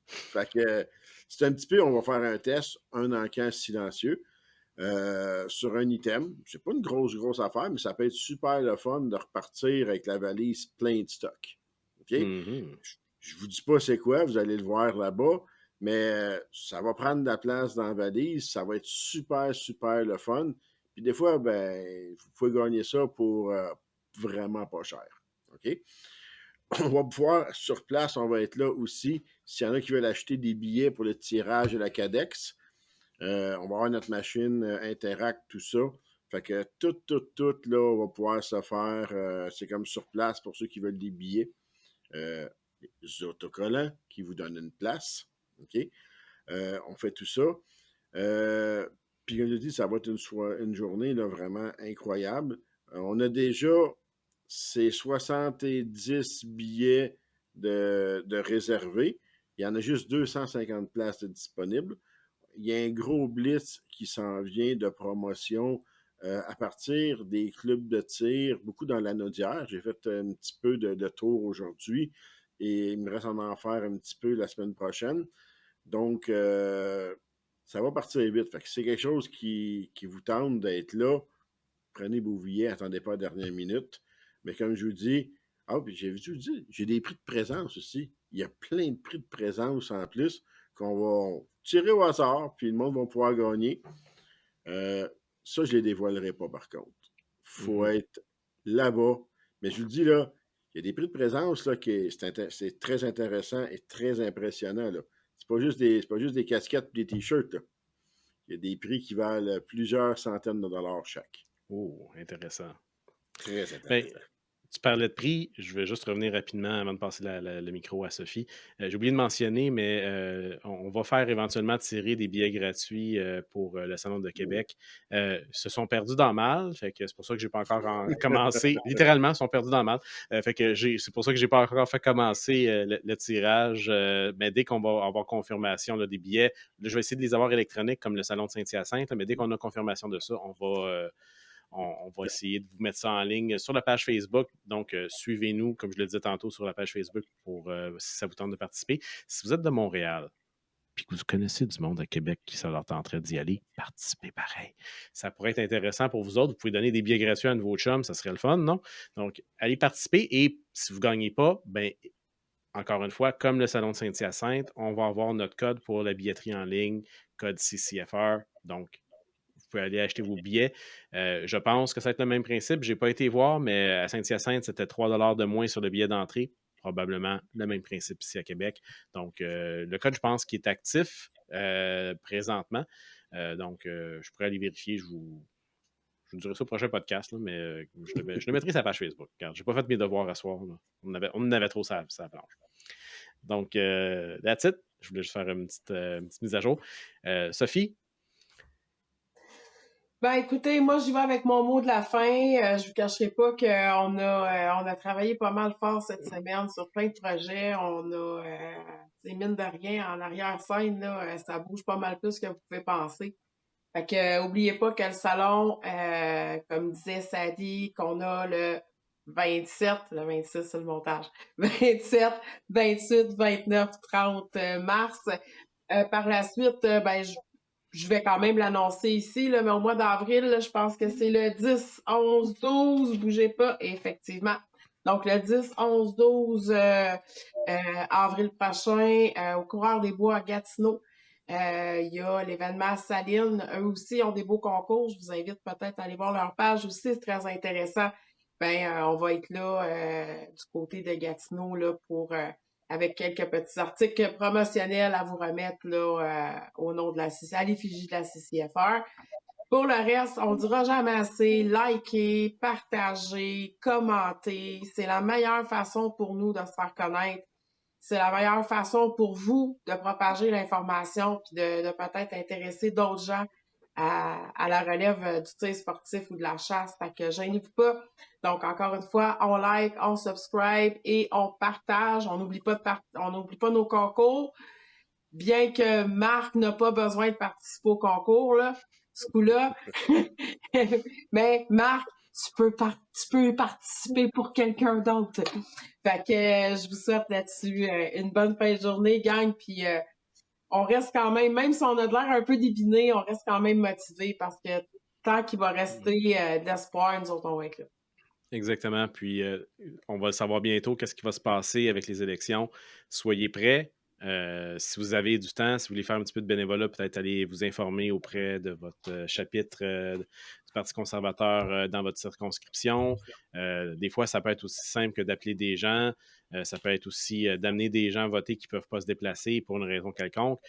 Speaker 3: Fait que c'est un petit peu, on va faire un test, un encan silencieux sur un item. C'est pas une grosse affaire, mais ça peut être super le fun de repartir avec la valise plein de stock. OK? Je vous dis pas c'est quoi, vous allez le voir là-bas, mais ça va prendre de la place dans la valise, ça va être super, super le fun. Puis des fois, vous pouvez gagner ça pour vraiment pas cher. OK? On va pouvoir, sur place, on va être là aussi. S'il y en a qui veulent acheter des billets pour le tirage de la Cadex, on va avoir notre machine Interact, tout ça. Fait que tout, là, on va pouvoir se faire. C'est comme sur place pour ceux qui veulent des billets. Les autocollants qui vous donnent une place. OK? On fait tout ça. Puis, comme je dis, ça va être une journée là, vraiment incroyable. On a déjà ces 70 billets de réservés. Il y en a juste 250 places de disponibles. il y a un gros blitz qui s'en vient de promotion à partir des clubs de tir, beaucoup dans la Naudière. J'ai fait un petit peu de tour aujourd'hui et il me reste en faire un petit peu la semaine prochaine. Donc, ça va partir vite. Fait que si c'est quelque chose qui vous tente d'être là, prenez vos billets, attendez pas la dernière minute. Mais comme je vous dis, puis j'ai des prix de présence aussi. Il y a plein de prix de présence en plus qu'on va tirer au hasard, puis le monde va pouvoir gagner. Ça, je ne les dévoilerai pas, par contre. Il faut être là-bas. Mais je vous le dis, là, il y a des prix de présence là, c'est très intéressant et très impressionnant. Là. C'est pas juste des casquettes et des t-shirts. Là. Il y a des prix qui valent plusieurs centaines de dollars chaque.
Speaker 1: Oh, intéressant.
Speaker 3: Très intéressant.
Speaker 1: Ben, tu parlais de prix, je vais juste revenir rapidement avant de passer le micro à Sophie. J'ai oublié de mentionner, mais on va faire éventuellement tirer des billets gratuits pour le Salon de Québec. Se sont perdus dans le mal, fait que c'est pour ça que j'ai pas encore commencé. Littéralement, ils sont perdus dans le mal. Fait que c'est pour ça que j'ai pas encore fait commencer le tirage. Mais dès qu'on va avoir confirmation là, des billets, là, je vais essayer de les avoir électroniques comme le Salon de Saint-Hyacinthe, mais dès qu'on a confirmation de ça, on va essayer de vous mettre ça en ligne sur la page Facebook. Donc, suivez-nous, comme je le disais tantôt, sur la page Facebook pour si ça vous tente de participer. Si vous êtes de Montréal, puis que vous connaissez du monde à Québec qui ça leur tenterait d'y aller, participez pareil. Ça pourrait être intéressant pour vous autres. Vous pouvez donner des billets gratuits à un de vos chums, ça serait le fun, non? Donc, allez participer et si vous ne gagnez pas, ben encore une fois, comme le Salon de Saint-Hyacinthe, on va avoir notre code pour la billetterie en ligne, code CCFR. Donc, vous pouvez aller acheter vos billets. Je pense que ça va être le même principe. Je n'ai pas été voir, mais à Saint-Hyacinthe, c'était 3 $ de moins sur le billet d'entrée. Probablement le même principe ici à Québec. Donc, le code, je pense, qui est actif présentement. Donc, je pourrais aller vérifier. Je vous dirai ça au prochain podcast, là, mais je le mettrai sur la page Facebook. Regarde, je n'ai pas fait mes devoirs à soir. Là. On en avait trop ça planche. Donc, that's it. Je voulais juste faire une petite mise à jour. Sophie?
Speaker 2: Ben écoutez, moi j'y vais avec mon mot de la fin. Je vous cacherai pas qu'on a travaillé pas mal fort cette semaine sur plein de projets. On a mine de rien, en arrière-scène, là, ça bouge pas mal plus que vous pouvez penser. Fait que oubliez pas que le salon, comme disait Sadie, qu'on a le 27, le 26 c'est le montage, 27, 28, 29, 30 mars. Par la suite, ben je vais quand même l'annoncer ici, là, mais au mois d'avril, là, je pense que c'est le 10, 11, 12, bougez pas, effectivement. Donc, le 10, 11, 12 avril prochain, au Coureur des Bois à Gatineau, il y a l'événement Saline. Eux aussi ont des beaux concours. Je vous invite peut-être à aller voir leur page aussi, c'est très intéressant. Ben, on va être là du côté de Gatineau là, pour... avec quelques petits articles promotionnels à vous remettre là, au nom de à l'effigie de la CCFR. Pour le reste, on ne dira jamais assez, likez, partagez, commentez. C'est la meilleure façon pour nous de se faire connaître. C'est la meilleure façon pour vous de propager l'information puis de peut-être intéresser d'autres gens à la relève du tir sportif ou de la chasse. Fait que gênez-vous pas. Donc, encore une fois, on like, on subscribe et on partage. On n'oublie pas nos concours. Bien que Marc n'a pas besoin de participer au concours, là, ce coup-là. Mais Marc, tu peux participer pour quelqu'un d'autre. Fait que je vous souhaite là-dessus une bonne fin de journée, gang, puis on reste quand même si on a de l'air un peu débiné, on reste quand même motivé parce que tant qu'il va rester de l'espoir, nous autres, on va être là.
Speaker 1: Exactement. Puis, on va le savoir bientôt qu'est-ce qui va se passer avec les élections. Soyez prêts. Si vous avez du temps, si vous voulez faire un petit peu de bénévolat, peut-être aller vous informer auprès de votre chapitre du Parti conservateur dans votre circonscription. Des fois, ça peut être aussi simple que d'appeler des gens. Ça peut être aussi d'amener des gens voter qui ne peuvent pas se déplacer pour une raison quelconque.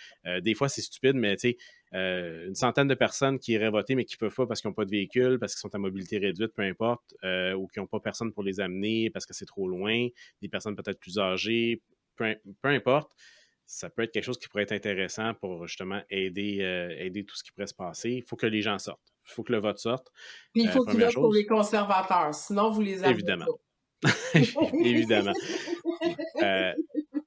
Speaker 1: Des fois, c'est stupide, mais tu sais, une centaine de personnes qui iraient voter mais qui ne peuvent pas parce qu'ils n'ont pas de véhicule, parce qu'ils sont à mobilité réduite, peu importe, ou qui n'ont pas personne pour les amener parce que c'est trop loin, des personnes peut-être plus âgées, peu importe. Ça peut être quelque chose qui pourrait être intéressant pour justement aider tout ce qui pourrait se passer. Il faut que les gens sortent. Il faut que le vote sorte.
Speaker 2: Puis il faut qu'ils votent pour les conservateurs, sinon vous les avez
Speaker 1: Évidemment. Évidemment.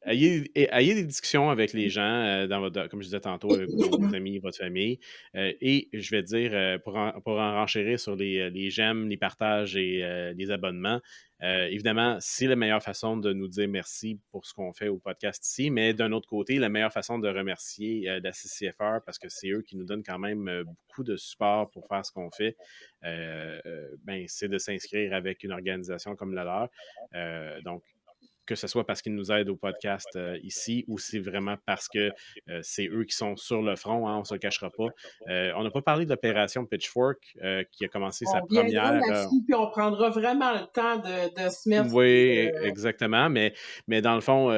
Speaker 1: ayez des discussions avec les gens, comme je disais tantôt, avec vos amis, votre famille. Et je vais dire, pour en renchérir sur les j'aime, les partages et les abonnements, évidemment, c'est la meilleure façon de nous dire merci pour ce qu'on fait au podcast ici, mais d'un autre côté, la meilleure façon de remercier la CCFR, parce que c'est eux qui nous donnent quand même beaucoup de support pour faire ce qu'on fait, c'est de s'inscrire avec une organisation comme la leur. Donc, que ce soit parce qu'ils nous aident au podcast ici ou c'est vraiment parce que c'est eux qui sont sur le front, hein, on ne se le cachera pas. On n'a pas parlé de l'opération Pitchfork qui a commencé sa
Speaker 2: On viendra
Speaker 1: première.
Speaker 2: là-dessus, puis on prendra vraiment le temps de se mettre.
Speaker 1: Oui, exactement. Mais dans le fond,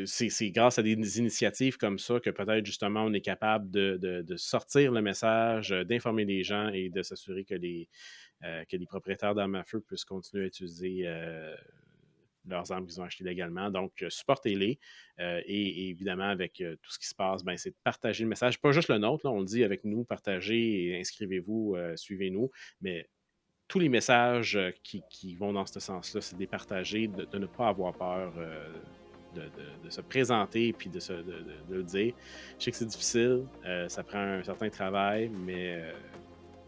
Speaker 1: c'est grâce à des initiatives comme ça que peut-être justement on est capable de sortir le message, d'informer les gens et de s'assurer que les propriétaires d'armes à feu puissent continuer à utiliser leurs armes qu'ils ont achetées légalement. Donc, supportez-les. Et évidemment, avec tout ce qui se passe, c'est de partager le message. Pas juste le nôtre, là, on le dit avec nous, partagez et inscrivez-vous, suivez-nous. Mais tous les messages qui vont dans ce sens-là, c'est de les partager, de ne pas avoir peur de se présenter et puis de le dire. Je sais que c'est difficile, ça prend un certain travail, mais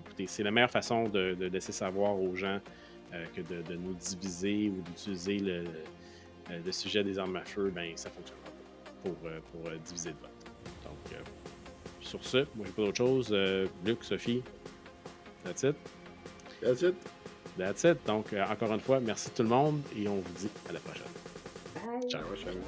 Speaker 1: écoutez, c'est la meilleure façon de laisser savoir aux gens que de nous diviser ou d'utiliser le sujet des armes à feu, ça fonctionne pas pour diviser le vote. Donc, sur ce, moi, j'ai pas d'autre chose. Luc, Sophie, that's it.
Speaker 3: That's it.
Speaker 1: That's it. Donc, encore une fois, merci tout le monde et on vous dit à la prochaine.
Speaker 2: Bye.
Speaker 1: Ciao.
Speaker 3: À la prochaine.